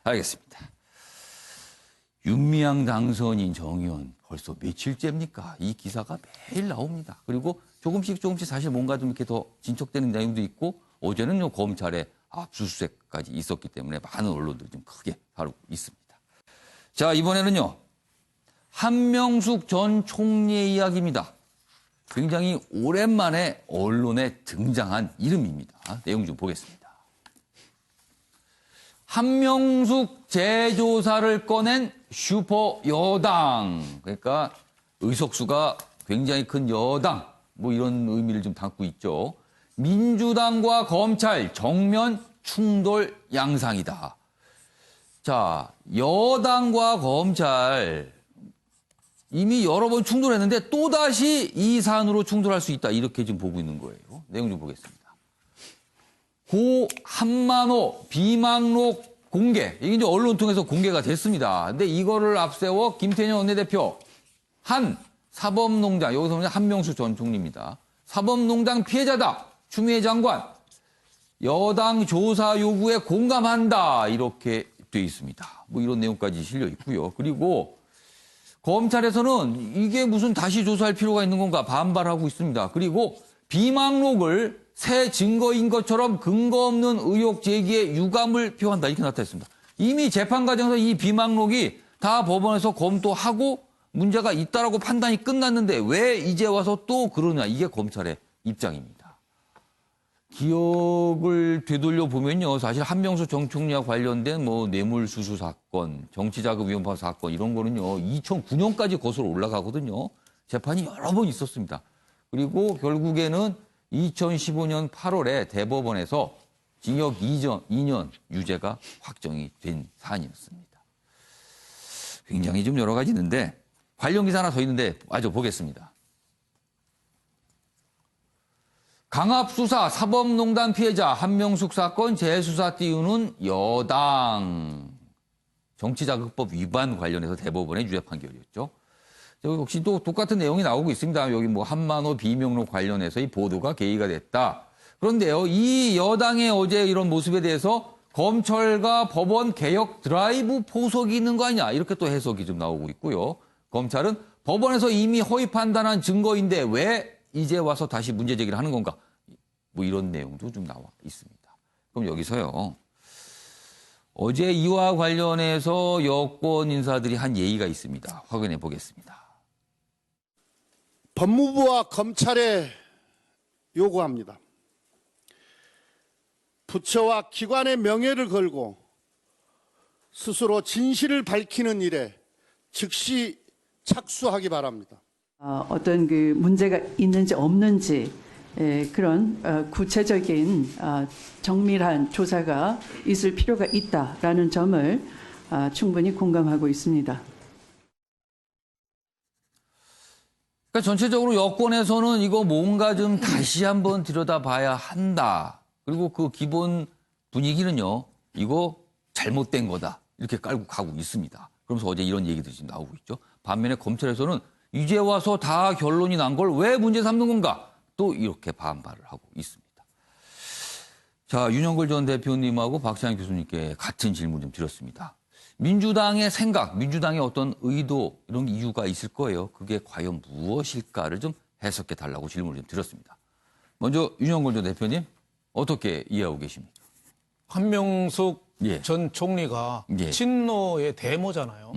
알겠습니다. 윤미향 당선인 정의원 벌써 며칠째입니까? 이 기사가 매일 나옵니다. 그리고 조금씩 사실 뭔가 좀 이렇게 더 진척되는 내용도 있고 어제는 검찰의 압수수색까지 있었기 때문에 많은 언론들이 좀 크게 다루고 있습니다. 자, 이번에는요. 한명숙 전 총리의 이야기입니다. 굉장히 오랜만에 언론에 등장한 이름입니다. 내용 좀 보겠습니다. 한명숙 재조사를 꺼낸 슈퍼 여당. 그러니까 의석수가 굉장히 큰 여당. 뭐 이런 의미를 좀 담고 있죠. 민주당과 검찰 정면 충돌 양상이다. 자, 여당과 검찰 이미 여러 번 충돌했는데 또다시 이 사안으로 충돌할 수 있다. 이렇게 지금 보고 있는 거예요. 내용 좀 보겠습니다. 고 한만호 비망록 공개. 이게 이제 언론 통해서 공개가 됐습니다. 근데 이거를 앞세워 김태년 원내대표 한 사법농장, 여기서 보면 한명수 전 총리입니다. 사법농장 피해자다. 추미애 장관. 여당 조사 요구에 공감한다. 이렇게 돼 있습니다. 뭐 이런 내용까지 실려 있고요. 그리고 검찰에서는 이게 무슨 다시 조사할 필요가 있는 건가 반발하고 있습니다. 그리고 비망록을 새 증거인 것처럼 근거 없는 의혹 제기에 유감을 표한다. 이렇게 나타났습니다. 이미 재판 과정에서 이 비망록이 다 법원에서 검토하고 문제가 있다라고 판단이 끝났는데 왜 이제 와서 또 그러냐. 이게 검찰의 입장입니다. 기억을 되돌려 보면요. 사실 한명수 전 총리와 관련된 뭐 뇌물수수 사건, 정치자금위원파 사건 이런 거는요. 2009년까지 거슬러 올라가거든요. 재판이 여러 번 있었습니다. 그리고 결국에는 2015년 8월에 대법원에서 징역 2년 유죄가 확정이 된 사안이었습니다. 굉장히 좀 여러 가지 있는데 관련 기사 하나 더 있는데 마저 보겠습니다. 강압수사 사법농단 피해자 한명숙 사건 재수사 띄우는 여당. 정치자금법 위반 관련해서 대법원의 유죄 판결이었죠. 역시 또 똑같은 내용이 나오고 있습니다. 여기 뭐 한만호 비명록 관련해서 이 보도가 계기가 됐다. 그런데요, 이 여당의 어제 이런 모습에 대해서 검찰과 법원 개혁 드라이브 포석이 있는 거 아니냐. 이렇게 또 해석이 좀 나오고 있고요. 검찰은 법원에서 이미 허위 판단한 증거인데 왜 이제 와서 다시 문제 제기를 하는 건가. 뭐 이런 내용도 좀 나와 있습니다. 그럼 여기서요. 어제 이와 관련해서 여권 인사들이 한 예의가 있습니다. 확인해 보겠습니다. 법무부와 검찰에 요구합니다. 부처와 기관의 명예를 걸고 스스로 진실을 밝히는 일에 즉시 착수하기 바랍니다. 어떤 그 문제가 있는지 없는지 그런 구체적인 정밀한 조사가 있을 필요가 있다라는 점을 충분히 공감하고 있습니다. 그러니까 전체적으로 여권에서는 이거 뭔가 좀 다시 한번 들여다봐야 한다. 그리고 그 기본 분위기는요. 이거 잘못된 거다. 이렇게 깔고 가고 있습니다. 그러면서 어제 이런 얘기들이 지금 나오고 있죠. 반면에 검찰에서는 이제 와서 다 결론이 난 걸 왜 문제 삼는 건가? 또 이렇게 반발을 하고 있습니다. 자, 윤영걸 전 대표님하고 박찬희 교수님께 같은 질문 좀 드렸습니다. 민주당의 생각, 민주당의 어떤 의도 이런 이유가 있을 거예요. 그게 과연 무엇일까를 좀 해석해 달라고 질문을 좀 드렸습니다. 먼저 윤영걸 전 대표님 어떻게 이해하고 계십니까? 한명숙 예. 전 총리가 예. 친노의 데모잖아요.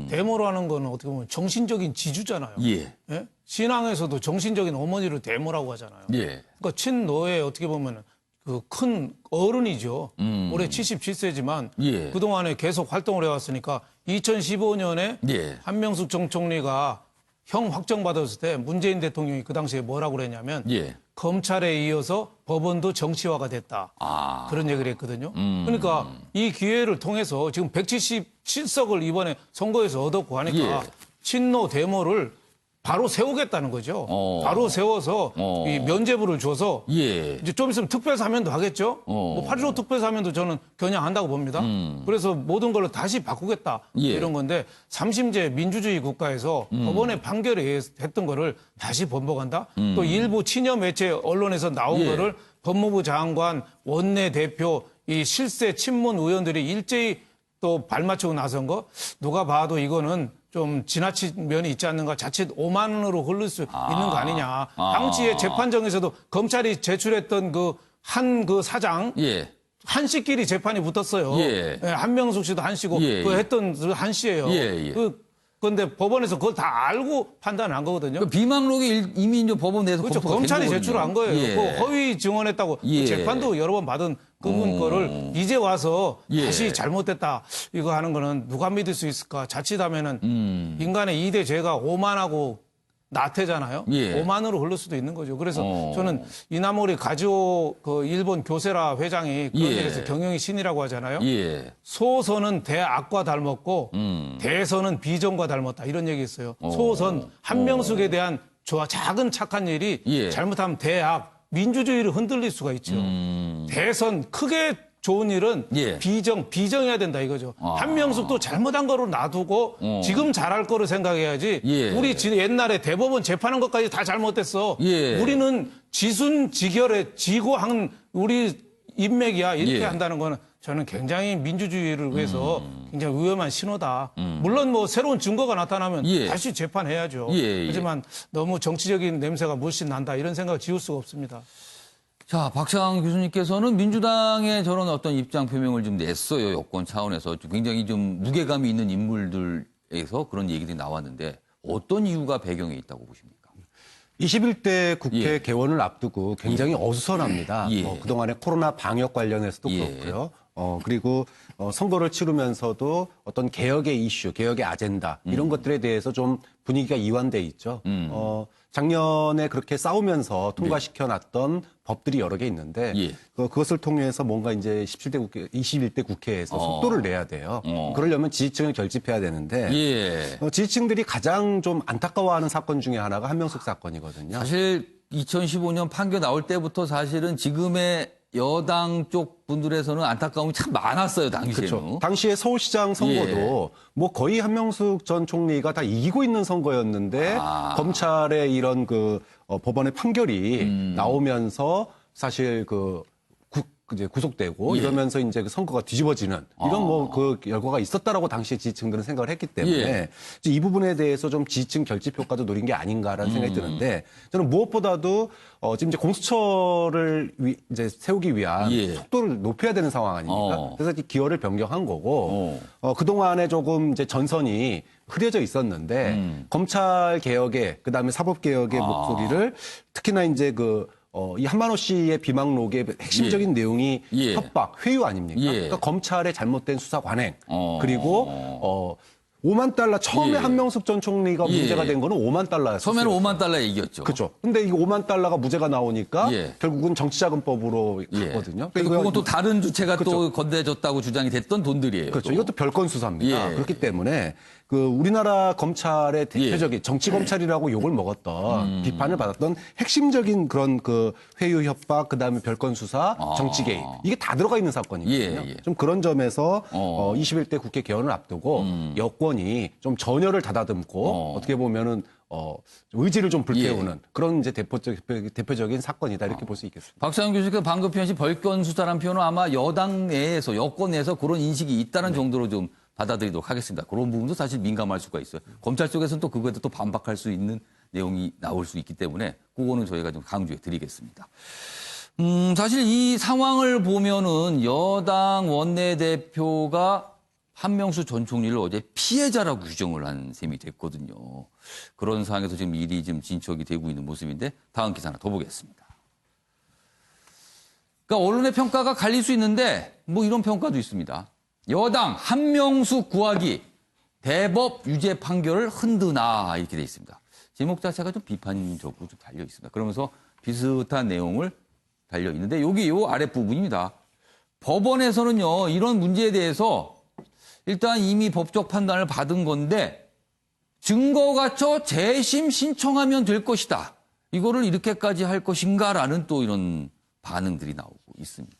데모라는 거는 어떻게 보면 정신적인 지주잖아요. 예. 예? 신앙에서도 정신적인 어머니를 데모라고 하잖아요. 예. 그러니까 친노의 어떻게 보면 그 큰 어른이죠. 올해 77세지만 예. 그동안에 계속 활동을 해왔으니까 2015년에 예. 한명숙 전 총리가 형 확정받았을 때 문재인 대통령이 그 당시에 뭐라고 그랬냐면 예. 검찰에 이어서 법원도 정치화가 됐다. 그런 얘기를 했거든요. 그러니까 이 기회를 통해서 지금 177석을 이번에 선거에서 얻었고 하니까 예. 친노 데모를 바로 세우겠다는 거죠. 바로 세워서 이 면죄부를 줘서 예. 이제 좀 있으면 특별사면도 하겠죠. 뭐 8.15 특별사면도 저는 겨냥한다고 봅니다. 그래서 모든 걸로 다시 바꾸겠다 예. 이런 건데 3심제 민주주의 국가에서 법원의 판결에 의해서 했던 거를 다시 번복한다. 또 일부 친여 매체 언론에서 나온 예. 거를 법무부 장관, 원내대표, 이 실세 친문 의원들이 일제히 또 발맞추고 나선 거 누가 봐도 이거는 좀 지나친 면이 있지 않는가, 자칫 오만으로 흐를 수 있는 거 아니냐. 당시에 재판정에서도 검찰이 제출했던 그 사장 예. 한 씨끼리 재판이 붙었어요. 예. 예, 한명숙 씨도 한 씨고 예, 그 예. 했던 한 씨예요. 예, 예. 그런데 법원에서 그걸 다 알고 판단한 거거든요. 그 비망록이 이미 이제 법원 내에서 그렇죠. 검토가 된 검찰이 거거든요. 제출한 거예요. 예. 그 허위 증언했다고 그 예. 재판도 여러 번 받은 그분 거를 이제 와서 예. 다시 잘못됐다 이거 하는 거는 누가 믿을 수 있을까? 자칫하면은 인간의 2대 죄가 오만하고 나태잖아요. 예. 오만으로 흐를 수도 있는 거죠. 그래서 저는 이나모리 가지오 그 일본 교세라 회장이 그런 예. 얘기에서 경영이 신이라고 하잖아요. 예. 소선은 대악과 닮았고 대선은 비전과 닮았다 이런 얘기 있어요. 소선 한명숙에 대한 작은 착한 일이 예. 잘못하면 대악 민주주의를 흔들릴 수가 있죠. 대선 크게 좋은 일은 예. 비정해야 된다 이거죠. 한명숙도 잘못한 거로 놔두고 지금 잘할 거로 생각해야지. 예. 우리 옛날에 대법원 재판한 것까지 다 잘못됐어. 예. 우리는 지순지결에 지고 한 우리 인맥이야 이렇게 예. 한다는 거는 저는 굉장히 민주주의를 위해서 굉장히 위험한 신호다. 물론 뭐 새로운 증거가 나타나면 예. 다시 재판해야죠. 예. 하지만 너무 정치적인 냄새가 물씬 난다 이런 생각을 지울 수가 없습니다. 자, 박창 교수님께서는 민주당의 저런 어떤 입장 표명을 좀 냈어요. 여권 차원에서. 굉장히 좀 무게감이 있는 인물들에서 그런 얘기들이 나왔는데 어떤 이유가 배경에 있다고 보십니까? 21대 국회 예. 개원을 앞두고 굉장히 어수선합니다. 예. 그동안에 코로나 방역 관련해서도 예. 그렇고요. 그리고 선거를 치르면서도 어떤 개혁의 이슈, 개혁의 아젠다 이런 것들에 대해서 좀 분위기가 이완돼 있죠. 작년에 그렇게 싸우면서 통과시켜놨던 법들이 여러 개 있는데 예. 그것을 통해서 뭔가 이제 21대 국회에서 속도를 내야 돼요. 그러려면 지지층을 결집해야 되는데 예. 지지층들이 가장 좀 안타까워하는 사건 중에 하나가 한명숙 사건이거든요. 사실 2015년 판결 나올 때부터 사실은 지금의 여당 쪽 분들에서는 안타까움이 참 많았어요, 당시에는. 그렇죠. 당시에 서울시장 선거도 뭐 거의 한명숙 전 총리가 다 이기고 있는 선거였는데 검찰의 이런 법원의 판결이 나오면서 사실 이제 구속되고 이러면서 이제 그 선거가 뒤집어지는 이런 뭐 그 결과가 있었다라고 당시에 지지층들은 생각을 했기 때문에 이제 이 부분에 대해서 좀 지지층 결집 효과도 노린 게 아닌가라는 생각이 드는데 저는 무엇보다도 지금 이제 공수처를 이제 세우기 위한 속도를 높여야 되는 상황 아닙니까? 그래서 이 기호를 변경한 거고 그동안에 조금 이제 전선이 흐려져 있었는데 검찰 개혁에 그다음에 사법 개혁의 목소리를 특히나 이제 이 한만호 씨의 비망록의 핵심적인 내용이 협박, 회유 아닙니까? 그러니까 검찰의 잘못된 수사 관행 그리고 5만 달러 처음에 한명숙 전 총리가 문제가 된 거는 5만 달러였어요. 처음에는 5만 달러 얘기였죠. 그렇죠. 근데 이 5만 달러가 무죄가 나오니까 결국은 정치자금법으로 갔거든요. 그러니까 그건 또 다른 주체가 또 건네줬다고 주장이 됐던 돈들이에요. 그렇죠. 또. 이것도 별건 수사입니다. 그렇기 때문에 우리나라 검찰의 대표적인 정치 검찰이라고 욕을 먹었던 비판을 받았던 핵심적인 그런 회유 협박 그다음에 별건 수사, 정치 개입 이게 다 들어가 있는 사건이거든요. 좀 그런 점에서 21대 국회 개헌을 앞두고 여권이 좀 전열을 다다듬고 어떻게 보면은 의지를 좀 불태우는 그런 이제 대표적인 사건이다 이렇게 볼 수 있겠습니다. 박상현 교수께서 방금 표현하신 별건 수사란 표현은 아마 여당 내에서 여권 내에서 그런 인식이 있다는 정도로 좀 받아들이도록 하겠습니다. 그런 부분도 사실 민감할 수가 있어요. 검찰 쪽에서는 또 그거에 또 반박할 수 있는 내용이 나올 수 있기 때문에 그거는 저희가 좀 강조해 드리겠습니다. 사실 이 상황을 보면은 여당 원내대표가 한명수 전 총리를 어제 피해자라고 규정을 한 셈이 됐거든요. 그런 상황에서 지금 일이 좀 진척이 되고 있는 모습인데 다음 기사 하나 더 보겠습니다. 그러니까 언론의 평가가 갈릴 수 있는데 뭐 이런 평가도 있습니다. 여당 한명수 구하기 대법 유죄 판결을 흔드나 이렇게 돼 있습니다. 제목 자체가 좀 비판적으로 좀 달려 있습니다. 그러면서 비슷한 내용을 달려 있는데 여기 요 아랫부분입니다. 법원에서는요 이런 문제에 대해서 일단 이미 법적 판단을 받은 건데 증거 갖춰 재심 신청하면 될 것이다. 이거를 이렇게까지 할 것인가라는 또 이런 반응들이 나오고 있습니다.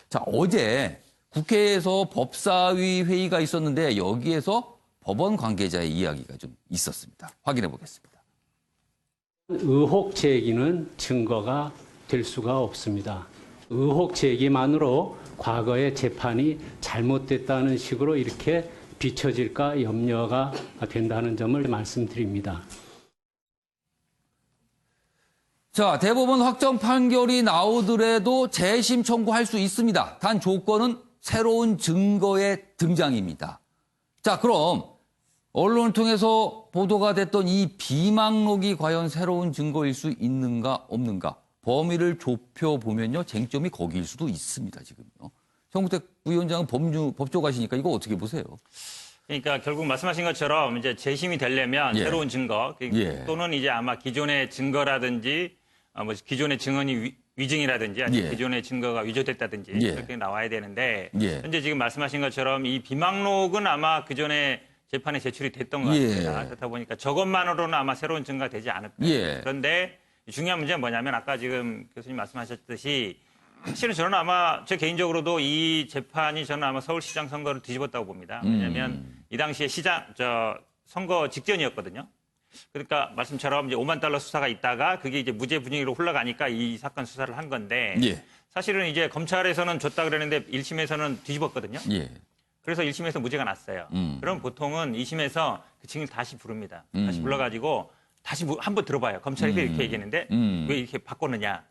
자, 어제 국회에서 법사위 회의가 있었는데 여기에서 법원 관계자의 이야기가 좀 있었습니다. 확인해 보겠습니다. 의혹 제기는 증거가 될 수가 없습니다. 의혹 제기만으로 과거의 재판이 잘못됐다는 식으로 이렇게 비춰질까 염려가 된다는 점을 말씀드립니다. 자, 대법원 확정 판결이 나오더라도 재심 청구할 수 있습니다. 단 조건은 새로운 증거의 등장입니다. 자, 그럼 언론을 통해서 보도가 됐던 이 비망록이 과연 새로운 증거일 수 있는가 없는가? 범위를 좁혀보면요. 쟁점이 거기일 수도 있습니다. 지금요. 정우택 부위원장은 법조가시니까 이거 어떻게 보세요? 그러니까 결국 말씀하신 것처럼 이제 재심이 되려면 새로운 증거 또는 이제 아마 기존의 증거라든지 뭐 기존의 증언이 위증이라든지 아니면 기존의 증거가 위조됐다든지 그렇게 나와야 되는데 현재 지금 말씀하신 것처럼 이 비망록은 아마 그전에 재판에 제출이 됐던 것 같습니다. 그렇다 보니까 저것만으로는 아마 새로운 증거가 되지 않을 거예요. 그런데 중요한 문제는 뭐냐면 아까 지금 교수님 말씀하셨듯이 사실은 저는 아마 제 개인적으로도 이 재판이 저는 아마 서울시장 선거를 뒤집었다고 봅니다. 왜냐하면 이 당시에 선거 직전이었거든요. 그러니까 말씀처럼 이제 5만 달러 수사가 있다가 그게 이제 무죄 분위기로 흘러가니까 이 사건 수사를 한 건데 사실은 이제 검찰에서는 줬다 그랬는데 1심에서는 뒤집었거든요. 그래서 1심에서 무죄가 났어요. 그럼 보통은 2심에서 그 증인 다시 부릅니다. 다시 불러가지고 다시 한번 들어봐요. 검찰이 이렇게 얘기했는데 왜 이렇게 바꿨느냐.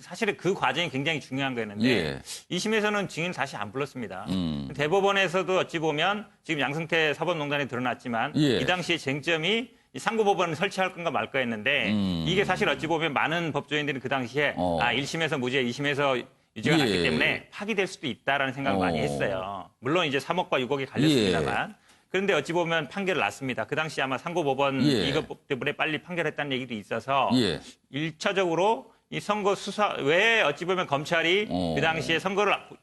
사실은 그 과정이 굉장히 중요한 거였는데 2심에서는 증인을 다시 안 불렀습니다. 대법원에서도 어찌 보면 지금 양승태 사법농단에 드러났지만 이 당시에 쟁점이 이 상고법원을 설치할 건가 말까 했는데 이게 사실 어찌 보면 많은 법조인들이 그 당시에 1심에서 무죄, 2심에서 유죄가 났기 때문에 파기될 수도 있다라는 생각을 많이 했어요. 물론 이제 3억과 6억이 갈렸습니다만. 그런데 어찌 보면 판결을 났습니다. 그 당시 아마 상고법원 이것 때문에 빨리 판결했다는 얘기도 있어서 1차적으로 이 선거 수사 왜 어찌 보면 검찰이 그 당시에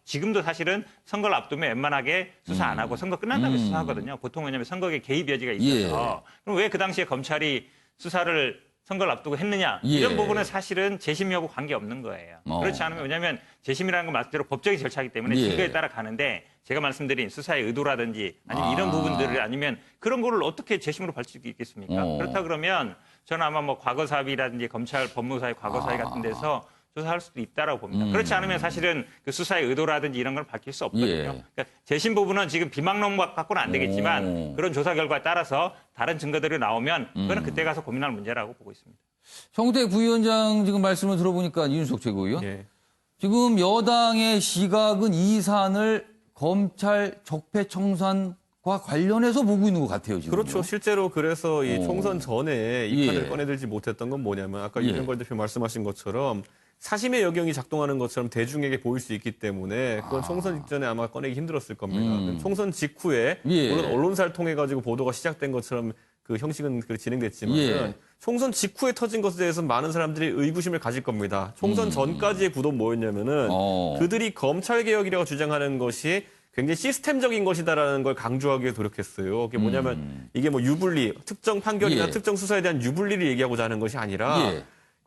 지금도 사실은 선거를 앞두면 웬만하게 수사 안 하고 선거 끝난 다음에 수사하거든요. 보통 왜냐하면 선거에 개입 여지가 있어서 그럼 왜 그 당시에 검찰이 수사를 선거를 앞두고 했느냐 이런 부분은 사실은 재심 여부 관계없는 거예요. 그렇지 않으면 왜냐하면 재심이라는 건 말대로 법적인 절차이기 때문에 증거에 따라 가는데 제가 말씀드린 수사의 의도라든지 아니면 이런 부분들을 아니면 그런 거를 어떻게 재심으로 밝힐 수 있겠습니까? 그렇다 그러면 저는 아마 뭐 과거사위라든지 검찰 법무사위 과거사위 같은 데서 조사할 수도 있다라고 봅니다. 그렇지 않으면 사실은 그 수사의 의도라든지 이런 걸 밝힐 수 없거든요. 예. 그러니까 재심 부분은 지금 비망론 갖고는 안 되겠지만 그런 조사 결과에 따라서 다른 증거들이 나오면 그거는 그때 가서 고민할 문제라고 보고 있습니다. 정우택 부위원장 지금 말씀을 들어보니까 이준석 최고위원. 예. 지금 여당의 시각은 이 사안을 검찰 적폐청산과 관련해서 보고 있는 것 같아요, 지금. 그렇죠. 실제로 그래서 이 총선 전에 이 예. 판을 꺼내들지 못했던 건 뭐냐면 아까 이명걸 대표 말씀하신 것처럼 사심의 여경이 작동하는 것처럼 대중에게 보일 수 있기 때문에 그건 총선 직전에 아마 꺼내기 힘들었을 겁니다. 총선 직후에 예. 물론 언론사를 통해 가지고 보도가 시작된 것처럼 그 형식은 진행됐지만 예. 총선 직후에 터진 것에 대해서 많은 사람들이 의구심을 가질 겁니다. 총선 전까지의 구도는 뭐였냐면은 그들이 검찰 개혁이라고 주장하는 것이 굉장히 시스템적인 것이다라는 걸 강조하기 위해 노력했어요. 그게 뭐냐면 이게 뭐 유불리, 특정 판결이나 예. 특정 수사에 대한 유불리를 얘기하고자 하는 것이 아니라 예.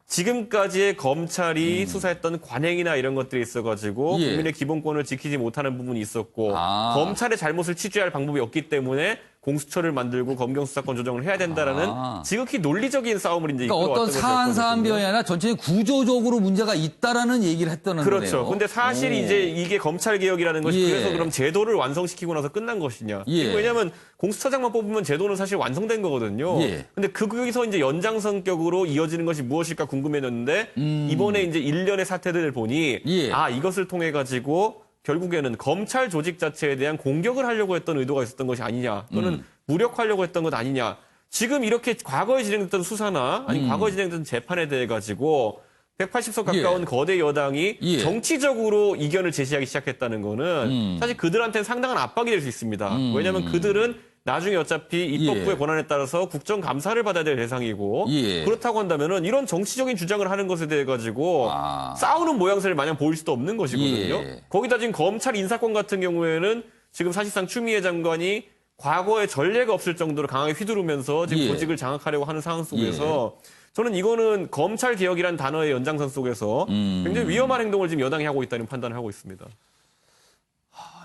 지금까지의 검찰이 수사했던 관행이나 이런 것들이 있어가지고 예. 국민의 기본권을 지키지 못하는 부분이 있었고 아. 검찰의 잘못을 치주할 방법이 없기 때문에 공수처를 만들고 검경수사권 조정을 해야 된다라는 지극히 논리적인 싸움을 이제 그러니까 어떤 이끌어왔던 사안 것이었거든요. 사안별이 아니라 전체 구조적으로 문제가 있다라는 얘기를 했다는 거네요. 그렇죠. 근데 사실 이제 이게 검찰 개혁이라는 것이 예. 그래서 그럼 제도를 완성시키고 나서 끝난 것이냐? 예. 왜냐하면 공수처장만 뽑으면 제도는 사실 완성된 거거든요. 예. 근데 거기서 이제 연장선격으로 이어지는 것이 무엇일까 궁금해졌는데 이번에 이제 일련의 사태들을 보니 예. 아 이것을 통해 가지고 결국에는 검찰 조직 자체에 대한 공격을 하려고 했던 의도가 있었던 것이 아니냐 또는 무력화하려고 했던 것 아니냐. 지금 이렇게 과거에 진행됐던 수사나 아니 과거에 진행됐던 재판에 대해 가지고 180석 가까운 예. 거대 여당이 예. 정치적으로 이견을 제시하기 시작했다는 거는 사실 그들한테는 상당한 압박이 될 수 있습니다. 왜냐하면 그들은 나중에 어차피 입법부의 예. 권한에 따라서 국정감사를 받아야 될 대상이고 예. 그렇다고 한다면은 이런 정치적인 주장을 하는 것에 대해 가지고 싸우는 모양새를 마냥 보일 수도 없는 것이거든요. 예. 거기다 지금 검찰 인사권 같은 경우에는 지금 사실상 추미애 장관이 과거에 전례가 없을 정도로 강하게 휘두르면서 지금 예. 조직을 장악하려고 하는 상황 속에서 저는 이거는 검찰 개혁이라는 단어의 연장선 속에서 굉장히 위험한 행동을 지금 여당이 하고 있다는 판단을 하고 있습니다.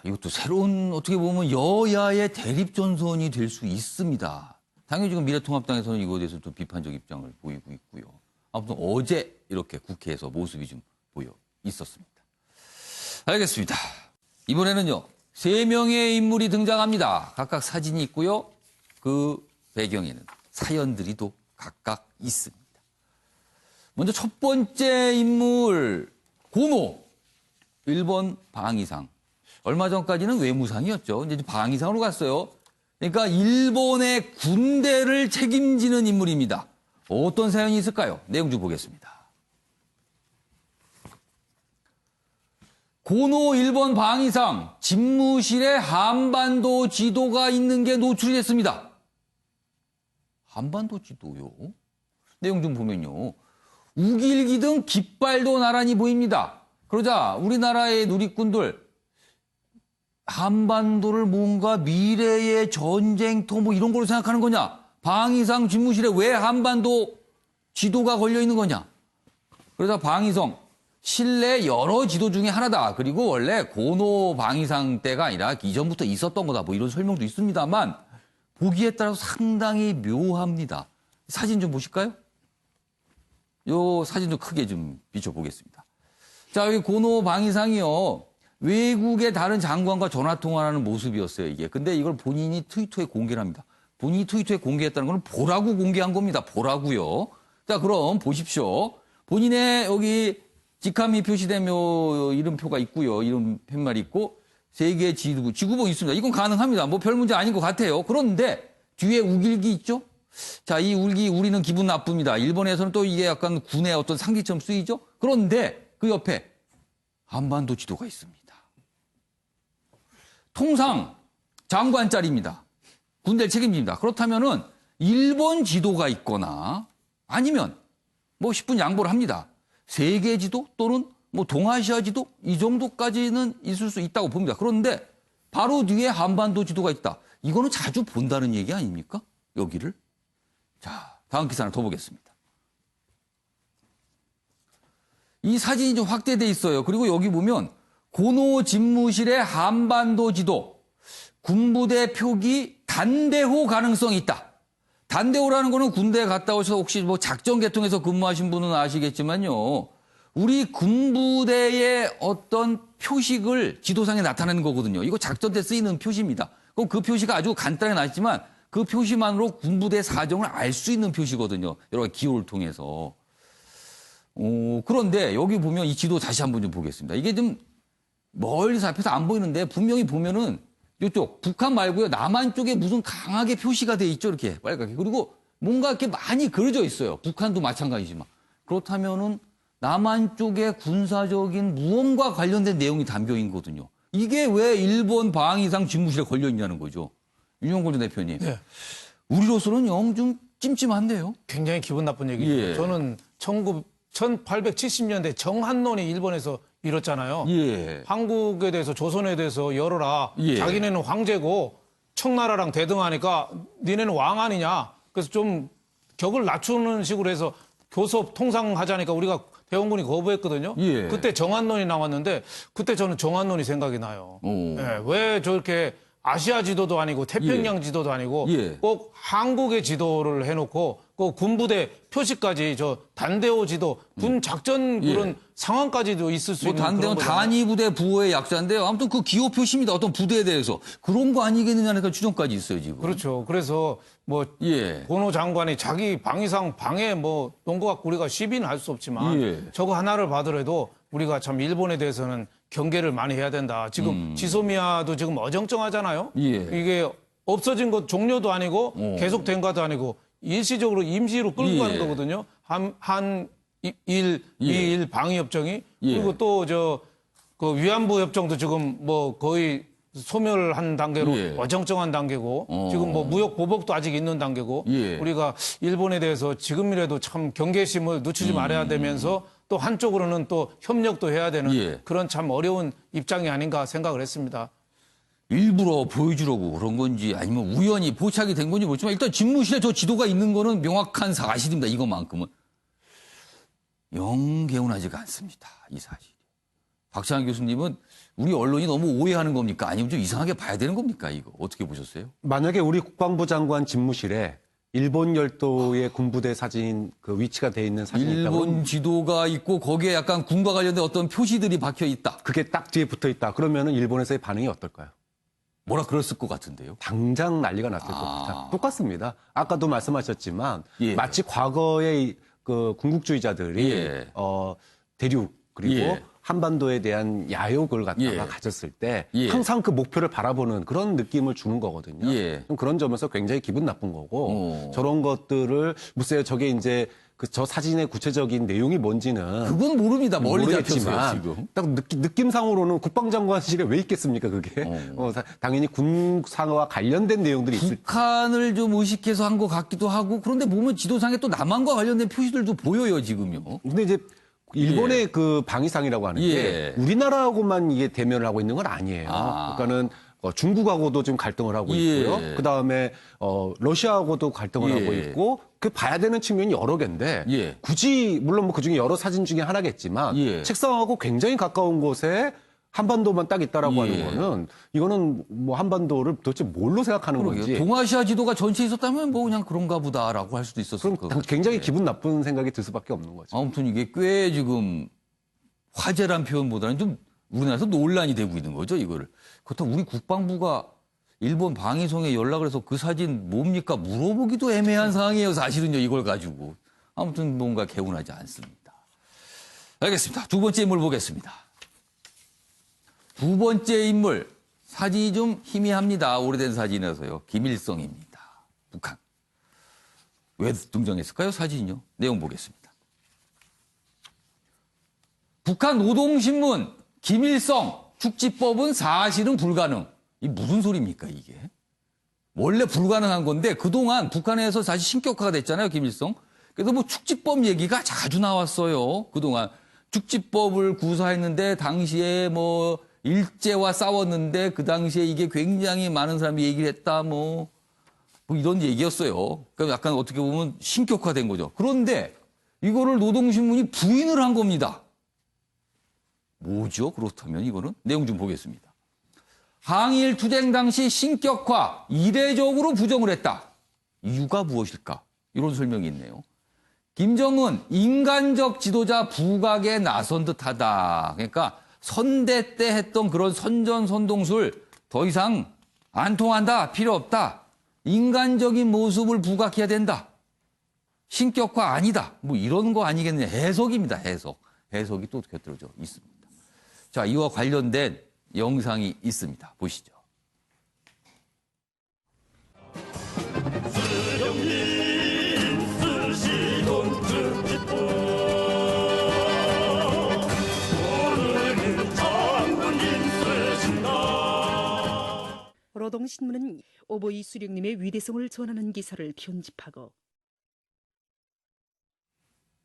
이것도 새로운 어떻게 보면 여야의 대립 전선이 될 수 있습니다. 당연히 지금 미래통합당에서는 이거에 대해서 좀 비판적 입장을 보이고 있고요. 아무튼 어제 이렇게 국회에서 모습이 좀 보여 있었습니다. 알겠습니다. 이번에는요. 3명의 인물이 등장합니다. 각각 사진이 있고요. 그 배경에는 사연들이 또 각각 있습니다. 먼저 첫 번째 인물 고노 1번 방위상. 얼마 전까지는 외무상이었죠. 이제 방위상으로 갔어요. 그러니까 일본의 군대를 책임지는 인물입니다. 어떤 사연이 있을까요? 내용 좀 보겠습니다. 고노 1번 방위상 집무실에 한반도 지도가 있는 게 노출이 됐습니다. 한반도 지도요? 내용 좀 보면요. 우길기 등 깃발도 나란히 보입니다. 그러자 우리나라의 누리꾼들 한반도를 뭔가 미래의 전쟁터 뭐 이런 걸로 생각하는 거냐? 방위상 집무실에 왜 한반도 지도가 걸려 있는 거냐? 그러자 방위성 실내 여러 지도 중에 하나다. 그리고 원래 고노 방위상 때가 아니라 이전부터 있었던 거다. 뭐 이런 설명도 있습니다만 보기에 따라서 상당히 묘합니다. 사진 좀 보실까요? 요 사진 좀 크게 좀 비춰보겠습니다. 자, 여기 고노 방위상이요. 외국의 다른 장관과 전화통화하는 모습이었어요, 이게. 근데 이걸 본인이 트위터에 공개를 합니다. 본인이 트위터에 공개했다는 건 보라고 공개한 겁니다. 보라고요. 자, 그럼 보십시오. 본인의 여기 직함이 표시된 이름표가 있고요. 이름 팻말이 있고 세계 지구본 있습니다. 이건 가능합니다. 뭐 별 문제 아닌 것 같아요. 그런데 뒤에 우길기 있죠? 자, 이 울기 우리는 기분 나쁩니다. 일본에서는 또 이게 약간 군의 어떤 상징처럼 쓰이죠? 그런데 그 옆에 한반도 지도가 있습니다. 통상 장관 자리입니다. 군대를 책임집니다. 그렇다면은 일본 지도가 있거나 아니면 뭐 10분 양보를 합니다. 세계 지도 또는 뭐 동아시아 지도 이 정도까지는 있을 수 있다고 봅니다. 그런데 바로 뒤에 한반도 지도가 있다. 이거는 자주 본다는 얘기 아닙니까? 여기를. 자, 다음 기사를 더 보겠습니다. 이 사진이 좀 확대돼 있어요. 그리고 여기 보면 고노 집무실의 한반도 지도, 군부대 표기 단대호 가능성이 있다. 단대호라는 거는 군대에 갔다 오셔서 혹시 뭐 작전 계통에서 근무하신 분은 아시겠지만요. 우리 군부대의 어떤 표식을 지도상에 나타내는 거거든요. 이거 작전 때 쓰이는 표시입니다. 그럼 그 표시가 아주 간단하게 나왔지만 그 표시만으로 군부대 사정을 알 수 있는 표시거든요. 여러 가지 기호를 통해서. 그런데 여기 보면 이 지도 다시 한번 좀 보겠습니다. 이게 좀 멀리서 앞에서 안 보이는데 분명히 보면은 이쪽 북한 말고요. 남한 쪽에 무슨 강하게 표시가 돼 있죠. 이렇게 빨갛게. 그리고 뭔가 이렇게 많이 그려져 있어요. 북한도 마찬가지지만. 그렇다면은 남한 쪽에 군사적인 무언가 관련된 내용이 담겨 있거든요. 이게 왜 일본 방위상 집무실에 걸려 있냐는 거죠. 윤영권 전 대표님. 네. 우리로서는 영 좀 찜찜한데요. 굉장히 기분 나쁜 얘기죠. 예. 저는 1870년대 정한론이 일본에서 이뤘잖아요. 예. 한국에 대해서 조선에 대해서 열어라. 예. 자기네는 황제고 청나라랑 대등하니까 니네는 왕 아니냐. 그래서 좀 격을 낮추는 식으로 해서 교섭 통상하자니까 우리가 대원군이 거부했거든요. 예. 그때 정한론이 나왔는데 그때 저는 정한론이 생각이 나요. 오. 예, 왜 저렇게 아시아 지도도 아니고 태평양 예. 지도도 아니고 예. 꼭 한국의 지도를 해놓고 그 군부대 표시까지 저 단대호 지도 군 작전 그런 예. 상황까지도 있을 수 뭐 있는 단대는 그런 거잖아요. 단위부대 부호의 약자인데요. 아무튼 그 기호 표시입니다. 어떤 부대에 대해서. 그런 거 아니겠느냐는 추정까지 있어요, 지금. 그렇죠. 그래서 뭐 예. 권호 장관이 자기 방위상 방해 뭐 논 것 같고 우리가 시비는 할 수 없지만 예. 저거 하나를 봐더라도 우리가 참 일본에 대해서는 경계를 많이 해야 된다. 지금 지소미아도 지금 어정쩡하잖아요. 예. 이게 없어진 것 종료도 아니고 계속된 것도 아니고 일시적으로 임시로 끌고 예. 가는 거거든요. 한일 미일 방위협정이 예. 그리고 또 그 위안부 협정도 지금 뭐 거의 소멸한 단계로 예. 어정쩡한 단계고 지금 뭐 무역 보복도 아직 있는 단계고 예. 우리가 일본에 대해서 지금이라도 참 경계심을 늦추지 말아야 되면서 또 한쪽으로는 또 협력도 해야 되는 예. 그런 참 어려운 입장이 아닌가 생각을 했습니다. 일부러 보여주려고 그런 건지 아니면 우연히 포착이 된 건지 모르지만 일단 집무실에 저 지도가 있는 거는 명확한 사실입니다. 이것만큼은. 영 개운하지가 않습니다. 이 사실이. 박찬환 교수님은 우리 언론이 너무 오해하는 겁니까? 아니면 좀 이상하게 봐야 되는 겁니까? 이거 어떻게 보셨어요? 만약에 우리 국방부 장관 집무실에 일본 열도의 군부대 사진 그 위치가 돼 있는 사진이 있다면 일본 지도가 있고 거기에 약간 군과 관련된 어떤 표시들이 박혀 있다. 그게 딱 뒤에 붙어 있다. 그러면은 일본에서의 반응이 어떨까요? 뭐라 그랬을 것 같은데요. 당장 난리가 났을 겁니다. 똑같습니다. 아까도 말씀하셨지만 예. 마치 과거의 그 군국주의자들이 예. 대륙 그리고 예. 한반도에 대한 야욕을 갖다가 예. 가졌을 때 예. 항상 그 목표를 바라보는 그런 느낌을 주는 거거든요. 예. 좀 그런 점에서 굉장히 기분 나쁜 거고 저런 것들을 글쎄요 저게 이제 저 사진의 구체적인 내용이 뭔지는 그건 모릅니다. 멀리 모르겠지만 잡혔어요, 지금. 딱 느낌상으로는 국방장관실에 왜 있겠습니까 그게 당연히 군사와 관련된 내용들이 있을 북한을 좀 의식해서 한 것 같기도 하고 그런데 보면 지도상에 또 남한과 관련된 표시들도 보여요 지금요. 근데 이제 일본의 그 방위상이라고 하는 예. 게 우리나라하고만 이게 대면을 하고 있는 건 아니에요. 아. 그러니까는 중국하고도 지금 갈등을 하고 예. 있고요. 그 다음에 러시아하고도 갈등을 예. 하고 있고 그 봐야 되는 측면이 여러 개인데 예. 굳이 물론 뭐 그중에 여러 사진 중에 하나겠지만 예. 책상하고 굉장히 가까운 곳에 한반도만 딱 있다라고 예. 하는 거는 이거는 뭐 한반도를 도대체 뭘로 생각하는 건지 동아시아 지도가 전체에 있었다면 뭐 그냥 그런가 보다라고 할 수도 있었을 그럼 거고. 굉장히 기분 나쁜 생각이 들 수밖에 없는 거죠. 아무튼 이게 꽤 지금 화제란 표현보다는 좀 우리나라에서 논란이 되고 있는 거죠, 이거를. 그렇다고 우리 국방부가 일본 방위성에 연락을 해서 그 사진 뭡니까 물어보기도 애매한 상황이에요, 사실은요, 이걸 가지고. 아무튼 뭔가 개운하지 않습니다. 알겠습니다. 두 번째 인물 보겠습니다. 두 번째 인물, 사진이 좀 희미합니다. 오래된 사진이라서요. 김일성입니다. 북한. 왜 등장했을까요, 사진이요? 내용 보겠습니다. 북한 노동신문 김일성 축지법은 사실은 불가능. 이 무슨 소리입니까 이게? 원래 불가능한 건데 그동안 북한에서 다시 신격화가 됐잖아요 김일성. 그래서 뭐 축지법 얘기가 자주 나왔어요. 그동안 축지법을 구사했는데 당시에 뭐 일제와 싸웠는데 그 당시에 이게 굉장히 많은 사람이 얘기를 했다 뭐 이런 얘기였어요. 그러니까 약간 어떻게 보면 신격화된 거죠. 그런데 이거를 노동신문이 부인을 한 겁니다. 뭐죠? 그렇다면 이거는 내용 좀 보겠습니다. 항일 투쟁 당시 신격화 이례적으로 부정을 했다. 이유가 무엇일까? 이런 설명이 있네요. 김정은 인간적 지도자 부각에 나선 듯하다. 그러니까 선대 때 했던 그런 선전선동술 더 이상 안 통한다. 필요 없다. 인간적인 모습을 부각해야 된다. 신격화 아니다. 뭐 이런 거 아니겠느냐. 해석입니다. 해석이 또 곁들여져 있습니다. 자, 이와 관련된 영상이 있습니다. 보시죠. 노동신문은 오보이 수령님의 위대성을 전하는 기사를 편집하고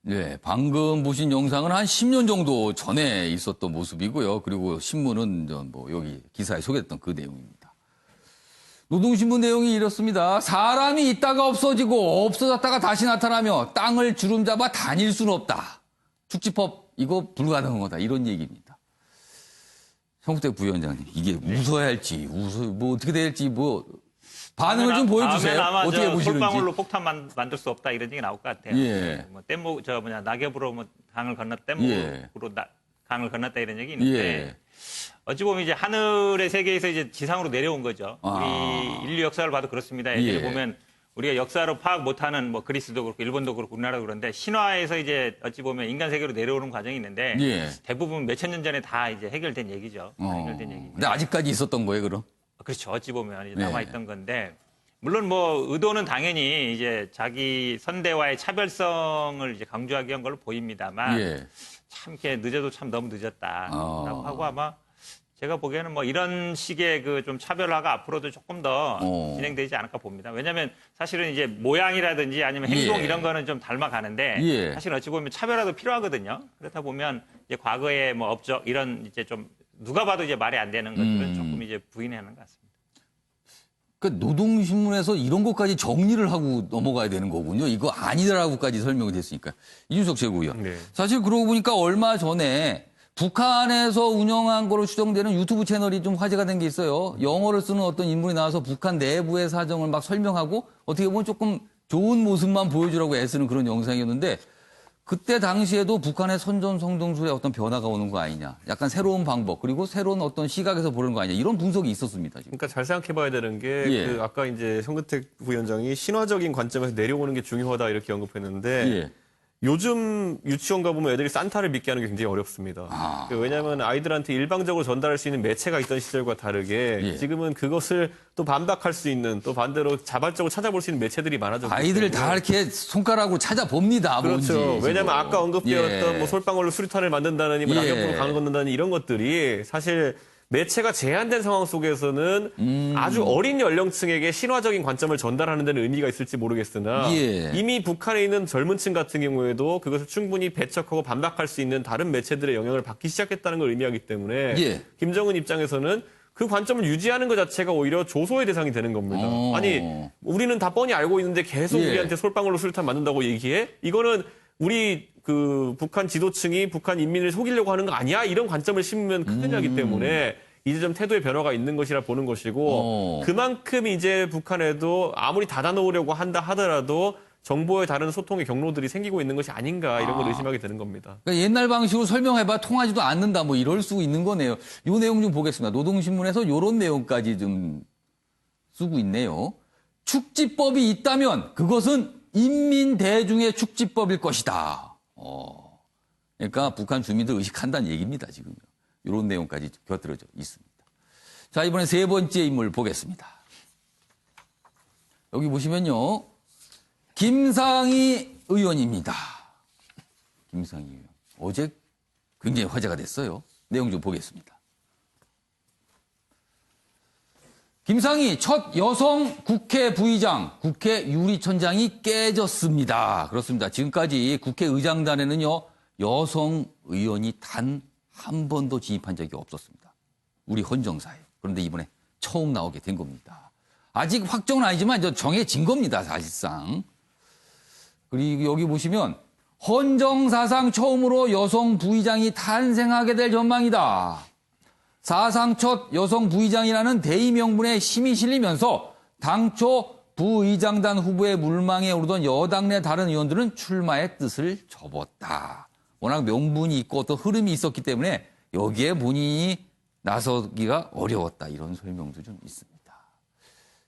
네, 방금 보신 영상은 한 10년 정도 전에 있었던 모습이고요. 그리고 신문은 뭐 여기 기사에 소개됐던 그 내용입니다. 노동신문 내용이 이렇습니다. 사람이 있다가 없어지고 없어졌다가 다시 나타나며 땅을 주름잡아 다닐 수는 없다. 축지법 이거 불가능한 거다. 이런 얘기입니다. 성국택 부위원장님, 이게 웃어야 할지, 뭐 어떻게 될지 뭐 반응을 좀 보여주세요. 아마 어떻게 보시는지. 솔방울로 폭탄 만들 수 없다 이런 얘기 나올 것 같아요. 예. 뭐 뗏목 낙엽으로 뭐 강을 건넜다, 뗏목으로 강을 건넜다 이런 얘기 있는데 예. 어찌 보면 이제 하늘의 세계에서 이제 지상으로 내려온 거죠. 우리 인류 역사를 봐도 그렇습니다. 예전에 보면 우리가 역사로 파악 못하는 뭐 그리스도 그렇고 일본도 그렇고 우리나라도 그런데 신화에서 이제 어찌 보면 인간 세계로 내려오는 과정이 있는데 대부분 몇천 년 전에 다 이제 해결된 얘기죠. 해결된 얘기. 근데 아직까지 있었던 거예요, 그럼? 그렇죠. 어찌 보면 이제 남아있던 건데 물론 뭐 의도는 당연히 이제 자기 선대와의 차별성을 이제 강조하기 위한 걸로 보입니다만 참 이렇게 늦어도 참 너무 늦었다라고 하고 아마 제가 보기에는 뭐 이런 식의 그 좀 차별화가 앞으로도 조금 더 진행되지 않을까 봅니다. 왜냐하면 사실은 이제 모양이라든지 아니면 행동 이런 거는 좀 닮아가는데 사실 어찌 보면 차별화도 필요하거든요. 그렇다 보면 이제 과거에 뭐 업적 이런 이제 좀 누가 봐도 이제 말이 안 되는 것들은 조금 이제 부인하는 것 같습니다. 그러니까 노동신문에서 이런 것까지 정리를 하고 넘어가야 되는 거군요. 이거 아니더라고까지 설명이 됐으니까. 이준석 최고위원. 사실 그러고 보니까 얼마 전에 북한에서 운영한 거로 추정되는 유튜브 채널이 좀 화제가 된 게 있어요. 영어를 쓰는 어떤 인물이 나와서 북한 내부의 사정을 막 설명하고 어떻게 보면 조금 좋은 모습만 보여주라고 애쓰는 그런 영상이었는데 그때 당시에도 북한의 선전성동술에 어떤 변화가 오는 거 아니냐. 약간 새로운 방법 그리고 새로운 어떤 시각에서 보는 거 아니냐. 이런 분석이 있었습니다. 지금. 그러니까 잘 생각해봐야 되는 게 그 아까 이제 성근택 부위원장이 신화적인 관점에서 내려오는 게 중요하다 이렇게 언급했는데 요즘 유치원 가보면 애들이 산타를 믿게 하는 게 굉장히 어렵습니다. 왜냐하면 아이들한테 일방적으로 전달할 수 있는 매체가 있던 시절과 다르게 지금은 그것을 또 반박할 수 있는 또 반대로 자발적으로 찾아볼 수 있는 매체들이 많아졌기 때문에 아이들 다 이렇게 손가락으로 찾아봅니다. 그렇죠. 뭔지, 왜냐하면 아까 언급되었던 뭐 솔방울로 수류탄을 만든다느니 뭐 낙엽으로 강을 건넌다느니 이런 것들이 사실 매체가 제한된 상황 속에서는 아주 어린 연령층에게 신화적인 관점을 전달하는 데는 의미가 있을지 모르겠으나 이미 북한에 있는 젊은 층 같은 경우에도 그것을 충분히 배척하고 반박할 수 있는 다른 매체들의 영향을 받기 시작했다는 걸 의미하기 때문에 김정은 입장에서는 그 관점을 유지하는 것 자체가 오히려 조소의 대상이 되는 겁니다. 아니 우리는 다 뻔히 알고 있는데 계속 우리한테 솔방울로 수류탄 만든다고 얘기해? 이거는 우리 그 북한 지도층이 북한 인민을 속이려고 하는 거 아니야? 이런 관점을 심으면 큰일 나기 때문에 이제 좀 태도의 변화가 있는 것이라 보는 것이고 그만큼 이제 북한에도 아무리 닫아놓으려고 한다 하더라도 정보의 다른 소통의 경로들이 생기고 있는 것이 아닌가 이런 걸 의심하게 되는 겁니다. 그러니까 옛날 방식으로 설명해봐 통하지도 않는다 뭐 이럴 수 있는 거네요. 이 내용 좀 보겠습니다. 노동신문에서 이런 내용까지 좀 쓰고 있네요. 축지법이 있다면 그것은 인민대중의 축지법일 것이다. 그러니까 북한 주민들 의식한다는 얘기입니다. 지금 이런 내용까지 곁들여져 있습니다. 자, 이번에 세 번째 인물 보겠습니다. 여기 보시면요. 김상희 의원입니다. 김상희 의원. 어제 굉장히 화제가 됐어요. 내용 좀 보겠습니다. 김상희 첫 여성 국회 부의장, 국회 유리천장이 깨졌습니다. 그렇습니다. 지금까지 국회의장단에는요, 여성 의원이 단 한 번도 진입한 적이 없었습니다. 우리 헌정사에. 그런데 이번에 처음 나오게 된 겁니다. 아직 확정은 아니지만 정해진 겁니다, 사실상. 그리고 여기 보시면 헌정사상 처음으로 여성 부의장이 탄생하게 될 전망이다. 사상 첫 여성 부의장이라는 대의 명분에 힘이 실리면서 당초 부의장단 후보의 물망에 오르던 여당 내 다른 의원들은 출마의 뜻을 접었다. 워낙 명분이 있고 어떤 흐름이 있었기 때문에 여기에 본인이 나서기가 어려웠다. 이런 설명도 좀 있습니다.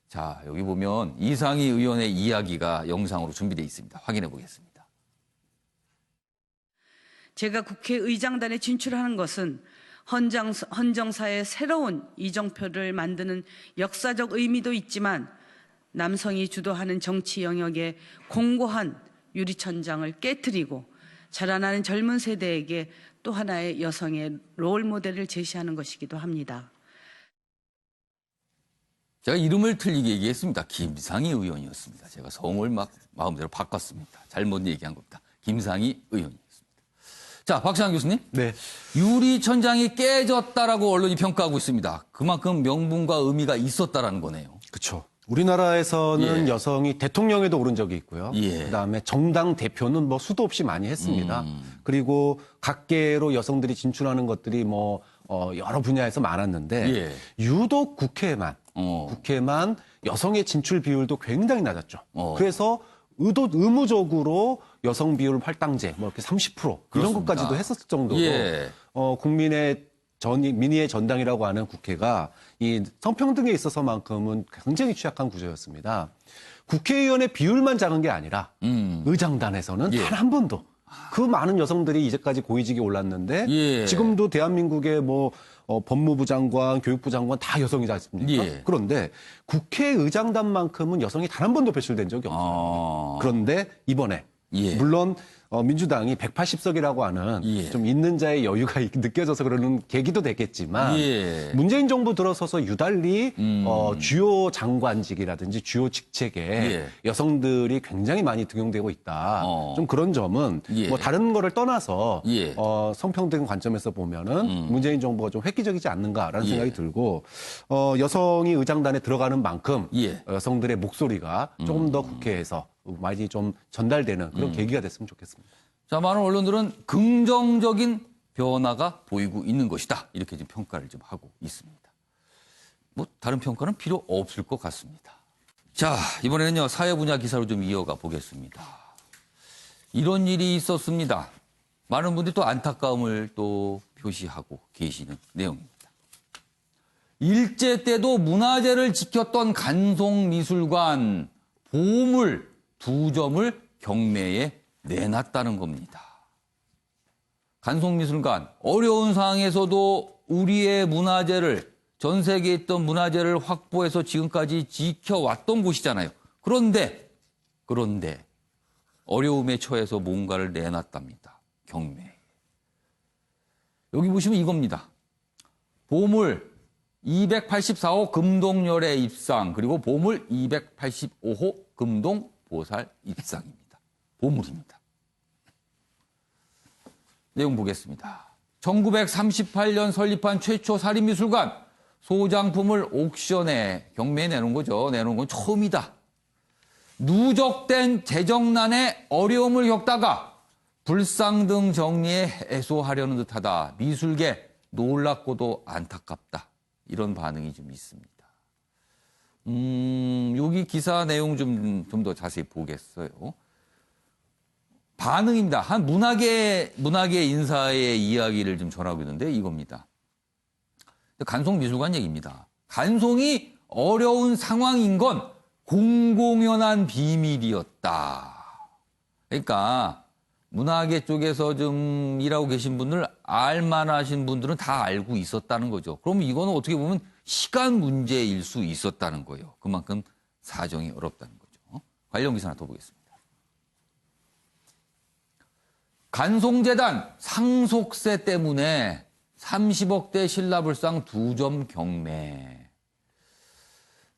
자, 여기 보면 이상희 의원의 이야기가 영상으로 준비되어 있습니다. 확인해 보겠습니다. 제가 국회의장단에 진출하는 것은 헌정사의 새로운 이정표를 만드는 역사적 의미도 있지만 남성이 주도하는 정치 영역의 공고한 유리천장을 깨트리고 자라나는 젊은 세대에게 또 하나의 여성의 롤 모델을 제시하는 것이기도 합니다. 제가 이름을 틀리게 얘기했습니다. 김상희 의원이었습니다. 제가 성을 막 마음대로 바꿨습니다. 잘못 얘기한 겁니다. 김상희 의원이었습니다. 자, 박시환 교수님. 네. 유리천장이 깨졌다라고 언론이 평가하고 있습니다. 그만큼 명분과 의미가 있었다라는 거네요. 그렇죠. 우리나라에서는 예. 여성이 대통령에도 오른 적이 있고요. 예. 그다음에 정당 대표는 뭐 수도 없이 많이 했습니다. 그리고 각계로 여성들이 진출하는 것들이 뭐 여러 분야에서 많았는데 예. 유독 국회만 여성의 진출 비율도 굉장히 낮았죠. 그래서 의무적으로 여성 비율 할당제 뭐 이렇게 30% 이런 그렇습니다. 것까지도 했었을 정도로 예. 국민의 민의의 전당이라고 하는 국회가 이 성평등에 있어서만큼은 굉장히 취약한 구조였습니다. 국회의원의 비율만 작은 게 아니라 의장단에서는 예. 단 한 번도 그 많은 여성들이 이제까지 고위직에 올랐는데 예. 지금도 대한민국의 뭐 법무부 장관, 교육부 장관 다 여성이지 않습니까? 예. 그런데 국회의장단만큼은 여성이 단 한 번도 배출된 적이 없어요. 그런데 이번에 예. 물론 민주당이 180석이라고 하는 예. 좀 있는 자의 여유가 느껴져서 그러는 계기도 됐겠지만 예. 문재인 정부 들어서서 유달리 주요 장관직이라든지 주요 직책에 예. 여성들이 굉장히 많이 등용되고 있다. 좀 그런 점은 예. 뭐 다른 거를 떠나서 예. 성평등 관점에서 보면은 문재인 정부가 좀 획기적이지 않는가라는 예. 생각이 들고 여성이 의장단에 들어가는 만큼 예. 여성들의 목소리가 조금 더 국회에서 많이 좀 전달되는 그런 계기가 됐으면 좋겠습니다. 자, 많은 언론들은 긍정적인 변화가 보이고 있는 것이다. 이렇게 좀 평가를 좀 하고 있습니다. 뭐 다른 평가는 필요 없을 것 같습니다. 자, 이번에는요, 사회 분야 기사로 좀 이어가 보겠습니다. 이런 일이 있었습니다. 많은 분들이 또 안타까움을 또 표시하고 계시는 내용입니다. 일제 때도 문화재를 지켰던 간송미술관 보물 2점을 경매에 내놨다는 겁니다. 간송미술관, 어려운 상황에서도 우리의 문화재를, 전 세계에 있던 문화재를 확보해서 지금까지 지켜왔던 곳이잖아요. 그런데 어려움에 처해서 뭔가를 내놨답니다. 경매에. 여기 보시면 이겁니다. 보물 284호 금동열애 입상, 그리고 보물 285호 금동 보살 입상입니다. 보물입니다. 내용 보겠습니다. 1938년 설립한 최초 사립미술관, 소장품을 옥션에 경매에 내놓은 거죠. 내놓은 건 처음이다. 누적된 재정난에 어려움을 겪다가 불상등 정리에 해소하려는 듯하다. 미술계 놀랍고도 안타깝다. 이런 반응이 좀 있습니다. 여기 기사 내용 좀 더 자세히 보겠어요. 반응입니다. 한 문화계 인사의 이야기를 좀 전하고 있는데 이겁니다. 간송미술관 얘기입니다. 간송이 어려운 상황인 건 공공연한 비밀이었다. 그러니까 문화계 쪽에서 좀 일하고 계신 분들, 알만하신 분들은 다 알고 있었다는 거죠. 그러면 이거는 어떻게 보면 시간 문제일 수 있었다는 거예요. 그만큼 사정이 어렵다는 거죠. 관련 기사 하나 더 보겠습니다. 간송재단 상속세 때문에 30억대 신라불상 2점 경매.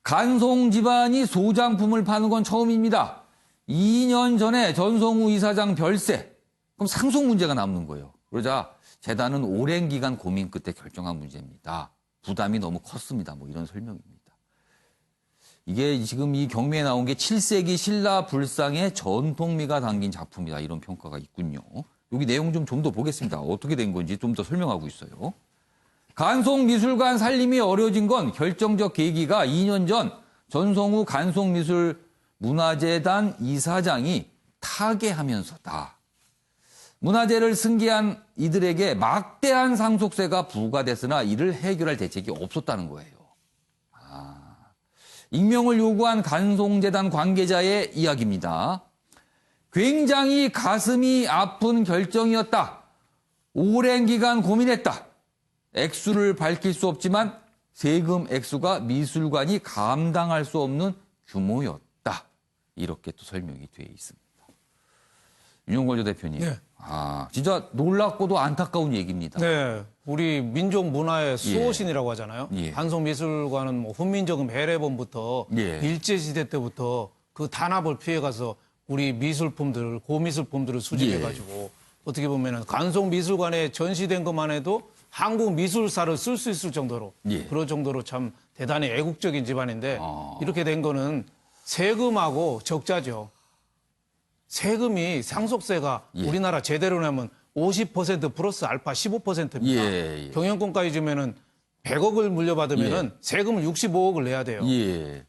간송 집안이 소장품을 파는 건 처음입니다. 2년 전에 전성우 이사장 별세. 그럼 상속 문제가 남는 거예요. 그러자 재단은 오랜 기간 고민 끝에 결정한 문제입니다. 부담이 너무 컸습니다. 뭐 이런 설명입니다. 이게 지금 이 경매에 나온 게 7세기 신라 불상의 전통미가 담긴 작품이다. 이런 평가가 있군요. 여기 내용 좀 더 보겠습니다. 어떻게 된 건지 좀 더 설명하고 있어요. 간송미술관 살림이 어려워진 건 결정적 계기가 2년 전 전성우 간송미술문화재단 이사장이 타계하면서다. 문화재를 승계한 이들에게 막대한 상속세가 부과됐으나 이를 해결할 대책이 없었다는 거예요. 익명을 요구한 간송재단 관계자의 이야기입니다. 굉장히 가슴이 아픈 결정이었다. 오랜 기간 고민했다. 액수를 밝힐 수 없지만 세금 액수가 미술관이 감당할 수 없는 규모였다. 이렇게 또 설명이 되어 있습니다. 윤용걸 전 대표님. 네. 진짜 놀랍고도 안타까운 얘기입니다. 네. 우리 민족 문화의 수호신이라고 하잖아요. 간송미술관은 뭐 훈민정음 해례본부터 일제시대 때부터 그 단합을 피해가서 우리 미술품들, 고미술품들을 수집해가지고 어떻게 보면은 간송미술관에 전시된 것만 해도 한국 미술사를 쓸 수 있을 정도로 그럴 정도로 참 대단히 애국적인 집안인데 이렇게 된 거는 세금하고 적자죠. 세금이 상속세가 우리나라 제대로 내면 50% 플러스 알파 15%입니다. 경영권까지 주면은 100억을 물려받으면은 세금을 65억을 내야 돼요.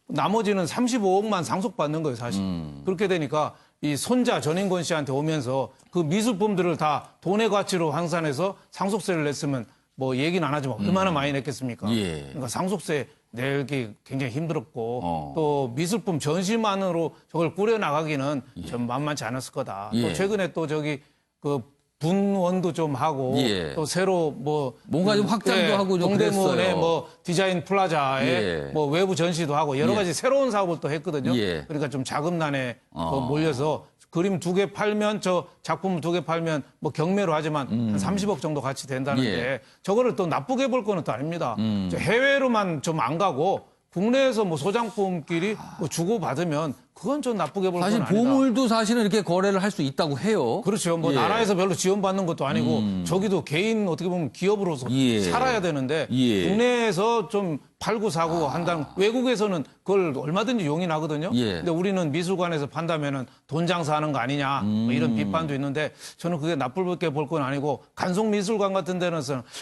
나머지는 35억만 상속받는 거예요, 사실. 그렇게 되니까 이 손자 전인권 씨한테 오면서 그 미술품들을 다 돈의 가치로 환산해서 상속세를 냈으면 뭐 얘기는 안 하지만 얼마나 많이 냈겠습니까? 그러니까 상속세 내기 굉장히 힘들었고 또 미술품 전시만으로 저걸 꾸려나가기는 좀 만만치 않았을 거다. 또 최근에 또 저기 그 분원도 좀 하고 또 새로 뭐 뭔가 좀 확장도 하고 좀 동대문에 그랬어요. 뭐 디자인 플라자에 뭐 외부 전시도 하고 여러 가지 새로운 사업을 또 했거든요. 그러니까 좀 자금난에 또 몰려서 그림 2개 팔면 저 작품 2개 팔면 뭐 경매로 하지만 한 30억 정도 가치 된다는데 저거를 또 나쁘게 볼 거는 또 아닙니다. 저 해외로만 좀 안 가고 국내에서 뭐 소장품끼리 뭐 주고받으면 그건 좀 나쁘게 볼 건 아니다. 사실 보물도 사실은 이렇게 거래를 할 수 있다고 해요. 그렇죠. 뭐 나라에서 별로 지원받는 것도 아니고 저기도 개인 어떻게 보면 기업으로서 살아야 되는데 국내에서 좀 팔고 사고 한다는 외국에서는 그걸 얼마든지 용인하거든요. 근데 우리는 미술관에서 판다면은 돈 장사하는 거 아니냐 뭐 이런 비판도 있는데 저는 그게 나쁘게 볼 건 아니고 간송미술관 같은 데는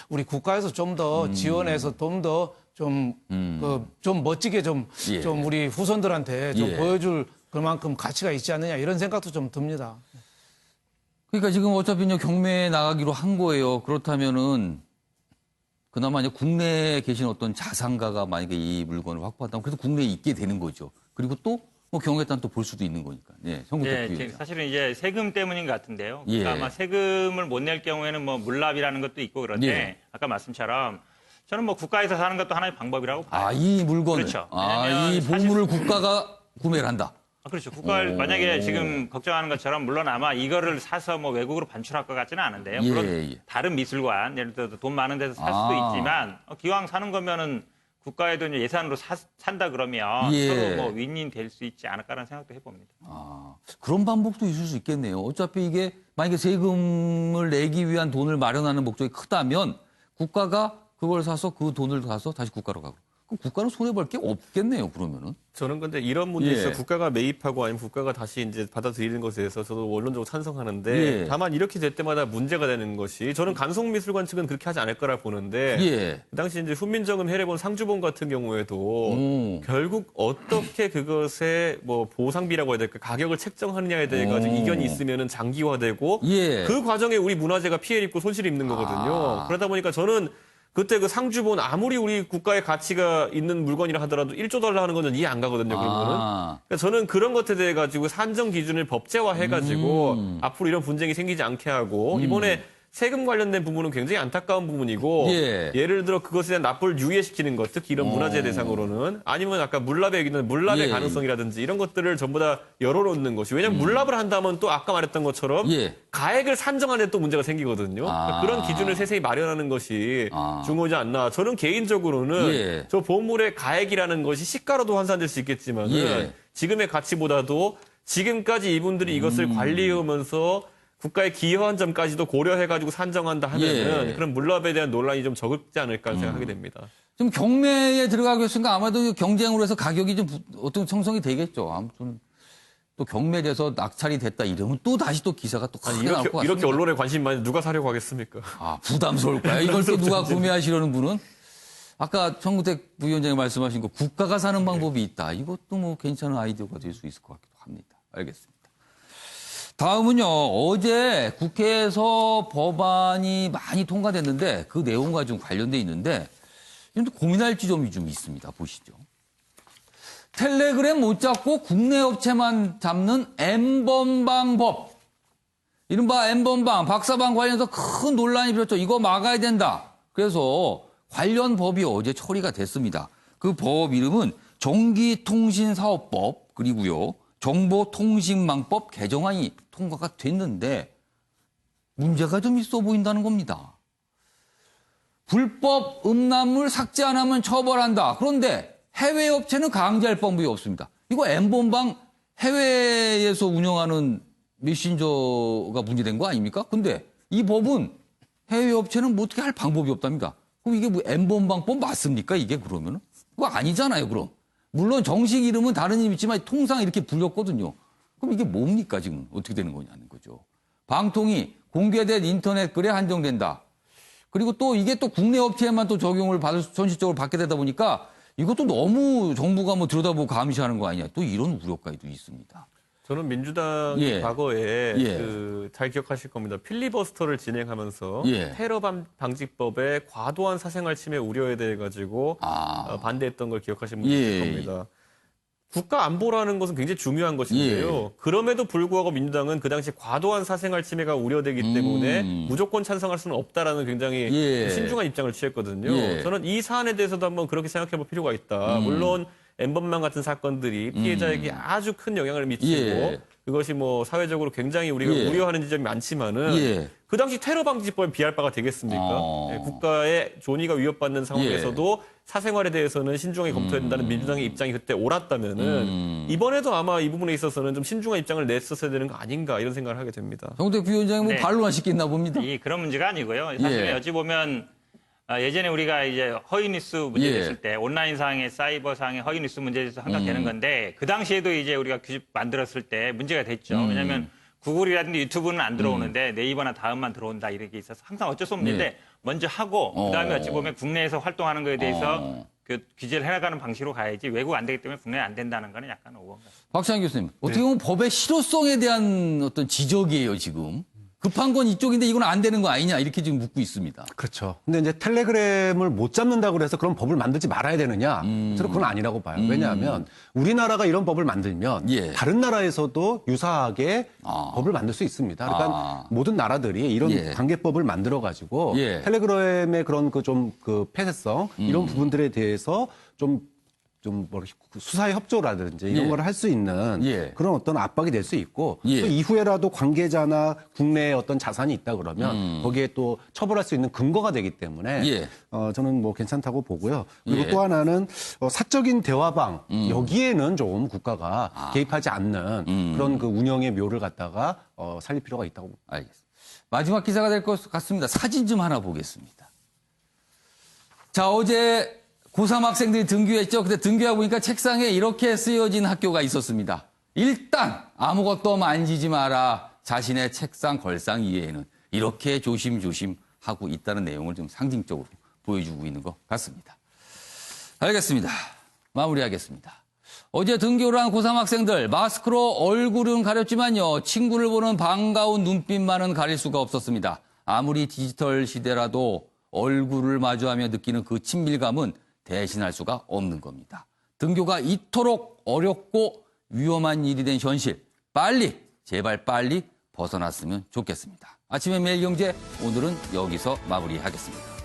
우리 국가에서 좀 더 지원해서 좀 더 좀 멋지게 좀 우리 후손들한테 좀 보여줄 그만큼 가치가 있지 않느냐 이런 생각도 좀 듭니다. 그러니까 지금 어차피 이제 경매에 나가기로 한 거예요. 그렇다면은 그나마 이제 국내에 계신 어떤 자산가가 만약에 이 물건을 확보한다면 그래도 국내에 있게 되는 거죠. 그리고 또 뭐 경우에 따라 또 볼 수도 있는 거니까. 사실은 이제 세금 때문인 것 같은데요. 그러니까 아마 세금을 못 낼 경우에는 뭐 물납이라는 것도 있고 그런데 아까 말씀처럼 저는 뭐 국가에서 사는 것도 하나의 방법이라고 봐요. 이 물건을. 그렇죠. 이 보물을 국가가 구매를 한다. 그렇죠. 국가를 만약에 지금 걱정하는 것처럼 물론 아마 이거를 사서 뭐 외국으로 반출할 것 같지는 않은데요. 물론 다른 미술관, 예를 들어서 돈 많은 데서 살 수도 있지만 기왕 사는 거면은 국가에도 이제 예산으로 산다 그러면 서로 뭐 윈윈 될 수 있지 않을까라는 생각도 해봅니다. 그런 방법도 있을 수 있겠네요. 어차피 이게 만약에 세금을 내기 위한 돈을 마련하는 목적이 크다면 국가가 그걸 사서 그 돈을 가서 다시 국가로 가고. 그럼 국가는 손해볼 게 없겠네요, 그러면은. 저는 근데 이런 문제 있어요. 국가가 매입하고 아니면 국가가 다시 이제 받아들이는 것에 대해서 저도 원론적으로 찬성하는데 다만 이렇게 될 때마다 문제가 되는 것이 저는 간송미술관 측은 그렇게 하지 않을 거라 보는데 그 당시 이제 훈민정음 해례본 상주본 같은 경우에도 결국 어떻게 그것의 뭐 보상비라고 해야 될까 가격을 책정하느냐에 대해 가지고 이견이 있으면은 장기화되고 그 과정에 우리 문화재가 피해를 입고 손실을 입는 거거든요. 그러다 보니까 저는 그때 그 상주본 아무리 우리 국가의 가치가 있는 물건이라 하더라도 1조 달러 하는 건 이해 안 가거든요. 그런 거는. 그러니까 저는 그런 것에 대해 가지고 산정 기준을 법제화해 가지고 앞으로 이런 분쟁이 생기지 않게 하고 이번에 세금 관련된 부분은 굉장히 안타까운 부분이고 예를 들어 그것에 대한 납부를 유예시키는 것, 특히 이런 문화재 대상으로는 아니면 아까 물납의 얘기는 물납의 가능성이라든지 이런 것들을 전부 다 열어놓는 것이 왜냐하면 물납을 한다면 또 아까 말했던 것처럼 가액을 산정하는 데 또 문제가 생기거든요. 그러니까 그런 기준을 세세히 마련하는 것이 중요하지 않나. 저는 개인적으로는 저 보물의 가액이라는 것이 시가로도 환산될 수 있겠지만 지금의 가치보다도 지금까지 이분들이 이것을 관리해오면서 국가에 기여한 점까지도 고려해가지고 산정한다 하면은 그런 물납에 대한 논란이 좀 적지 않을까 생각하게 됩니다. 좀 경매에 들어가겠으니까 아마도 경쟁으로 해서 가격이 좀 어떤 형성이 되겠죠. 아무튼 또 경매돼서 낙찰이 됐다 이러면 또 다시 또 기사가 또 크게 나올 것 같습니다. 이렇게 언론에 관심 많이 누가 사려고 하겠습니까? 부담스러울까요? 이걸 또 누가 구매하시려는 분은? 아까 정구택 부위원장이 말씀하신 거 국가가 사는 방법이 있다. 이것도 뭐 괜찮은 아이디어가 될 수 있을 것 같기도 합니다. 알겠습니다. 다음은요. 어제 국회에서 법안이 많이 통과됐는데 그 내용과 좀 관련돼 있는데 좀 고민할 지점이 좀 있습니다. 보시죠. 텔레그램 못 잡고 국내 업체만 잡는 N번방법. 이른바 N번방, 박사방 관련해서 큰 논란이 일었죠. 이거 막아야 된다. 그래서 관련 법이 어제 처리가 됐습니다. 그 법 이름은 전기통신사업법 그리고요. 정보통신망법 개정안이 통과가 됐는데 문제가 좀 있어 보인다는 겁니다. 불법 음란물 삭제 안 하면 처벌한다. 그런데 해외 업체는 강제할 방법이 없습니다. 이거 N번방 해외에서 운영하는 메신저가 문제된 거 아닙니까? 근데 이 법은 해외 업체는 뭐 어떻게 할 방법이 없답니다. 그럼 이게 뭐 N번방법 맞습니까? 이게 그러면은? 그거 아니잖아요, 그럼. 물론 정식 이름은 다른 이름 있지만 통상 이렇게 불렸거든요. 그럼 이게 뭡니까, 지금? 어떻게 되는 거냐는 거죠. 방통위 공개된 인터넷 글에 한정된다. 그리고 또 이게 또 국내 업체에만 또 적용을 전시적으로 받게 되다 보니까 이것도 너무 정부가 뭐 들여다보고 감시하는 거 아니냐. 또 이런 우려까지도 있습니다. 저는 민주당이 예. 과거에 예. 잘 기억하실 겁니다. 필리버스터를 진행하면서 예. 테러 방지법의 과도한 사생활 침해 우려에 대해 가지고 반대했던 걸 기억하시는 분들 있을 예. 겁니다. 국가 안보라는 것은 굉장히 중요한 것인데요. 예. 그럼에도 불구하고 민주당은 그 당시 과도한 사생활 침해가 우려되기 때문에 무조건 찬성할 수는 없다라는 굉장히 예. 신중한 입장을 취했거든요. 예. 저는 이 사안에 대해서도 한번 그렇게 생각해 볼 필요가 있다. 물론 N번방 같은 사건들이 피해자에게 아주 큰 영향을 미치고 예. 그것이 뭐 사회적으로 굉장히 우리가 예. 우려하는 지점이 많지만은 예. 그 당시 테러 방지법에 비할 바가 되겠습니까? 예, 국가의 존의가 위협받는 상황에서도 사생활에 대해서는 신중하게 검토해야 된다는 민주당의 입장이 그때 옳았다면은 이번에도 아마 이 부분에 있어서는 좀 신중한 입장을 냈었어야 되는 거 아닌가 이런 생각을 하게 됩니다. 정대표 위원장은 뭐 네. 반론화 시켰나 봅니다. 그런 문제가 아니고요. 사실 예. 어찌 보면 예전에 우리가 이제 허위뉴스 문제 예. 됐을 때 온라인상의 사이버상의 허위뉴스 문제에서 항상 되는 건데 그 당시에도 이제 우리가 규칙 만들었을 때 문제가 됐죠. 왜냐하면 구글이라든지 유튜브는 안 들어오는데 네이버나 다음만 들어온다 이런 게 있어서 항상 어쩔 수 없는 문제인데 먼저 하고 그다음에 어찌 보면 국내에서 활동하는 거에 대해서 그 규제를 해나가는 방식으로 가야지 외국 안 되기 때문에 국내에 안 된다는 거는 약간 오버인 것 같습니다. 박찬희 교수님, 어떻게 보면 법의 실효성에 대한 어떤 지적이에요, 지금. 급한 건 이쪽인데 이건 안 되는 거 아니냐 이렇게 지금 묻고 있습니다. 그렇죠. 근데 이제 텔레그램을 못 잡는다고 해서 그런 법을 만들지 말아야 되느냐? 저는 그건 아니라고 봐요. 왜냐하면 우리나라가 이런 법을 만들면 예. 다른 나라에서도 유사하게 법을 만들 수 있습니다. 그러니까 모든 나라들이 이런 예. 관계법을 만들어 가지고 예. 텔레그램의 그런 그 폐쇄성 이런 부분들에 대해서 좀 수사의 협조라든지 이런 예. 걸 할 수 있는 예. 그런 어떤 압박이 될 수 있고 예. 또 이후에라도 관계자나 국내에 어떤 자산이 있다 그러면 거기에 또 처벌할 수 있는 근거가 되기 때문에 예. 저는 뭐 괜찮다고 보고요. 그리고 예. 또 하나는 사적인 대화방 여기에는 좀 국가가 개입하지 않는 그런 그 운영의 묘를 갖다가 살릴 필요가 있다고. 알겠습니다. 마지막 기사가 될 것 같습니다. 사진 좀 하나 보겠습니다. 자, 어제 고3 학생들이 등교했죠. 근데 등교하고 보니까 책상에 이렇게 쓰여진 학교가 있었습니다. 일단 아무것도 만지지 마라. 자신의 책상 걸상 이외에는 이렇게 조심조심 하고 있다는 내용을 좀 상징적으로 보여주고 있는 것 같습니다. 알겠습니다. 마무리하겠습니다. 어제 등교를 한 고3 학생들 마스크로 얼굴은 가렸지만요. 친구를 보는 반가운 눈빛만은 가릴 수가 없었습니다. 아무리 디지털 시대라도 얼굴을 마주하며 느끼는 그 친밀감은 대신할 수가 없는 겁니다. 등교가 이토록 어렵고 위험한 일이 된 현실, 제발 빨리 벗어났으면 좋겠습니다. 아침의 매일경제 오늘은 여기서 마무리하겠습니다.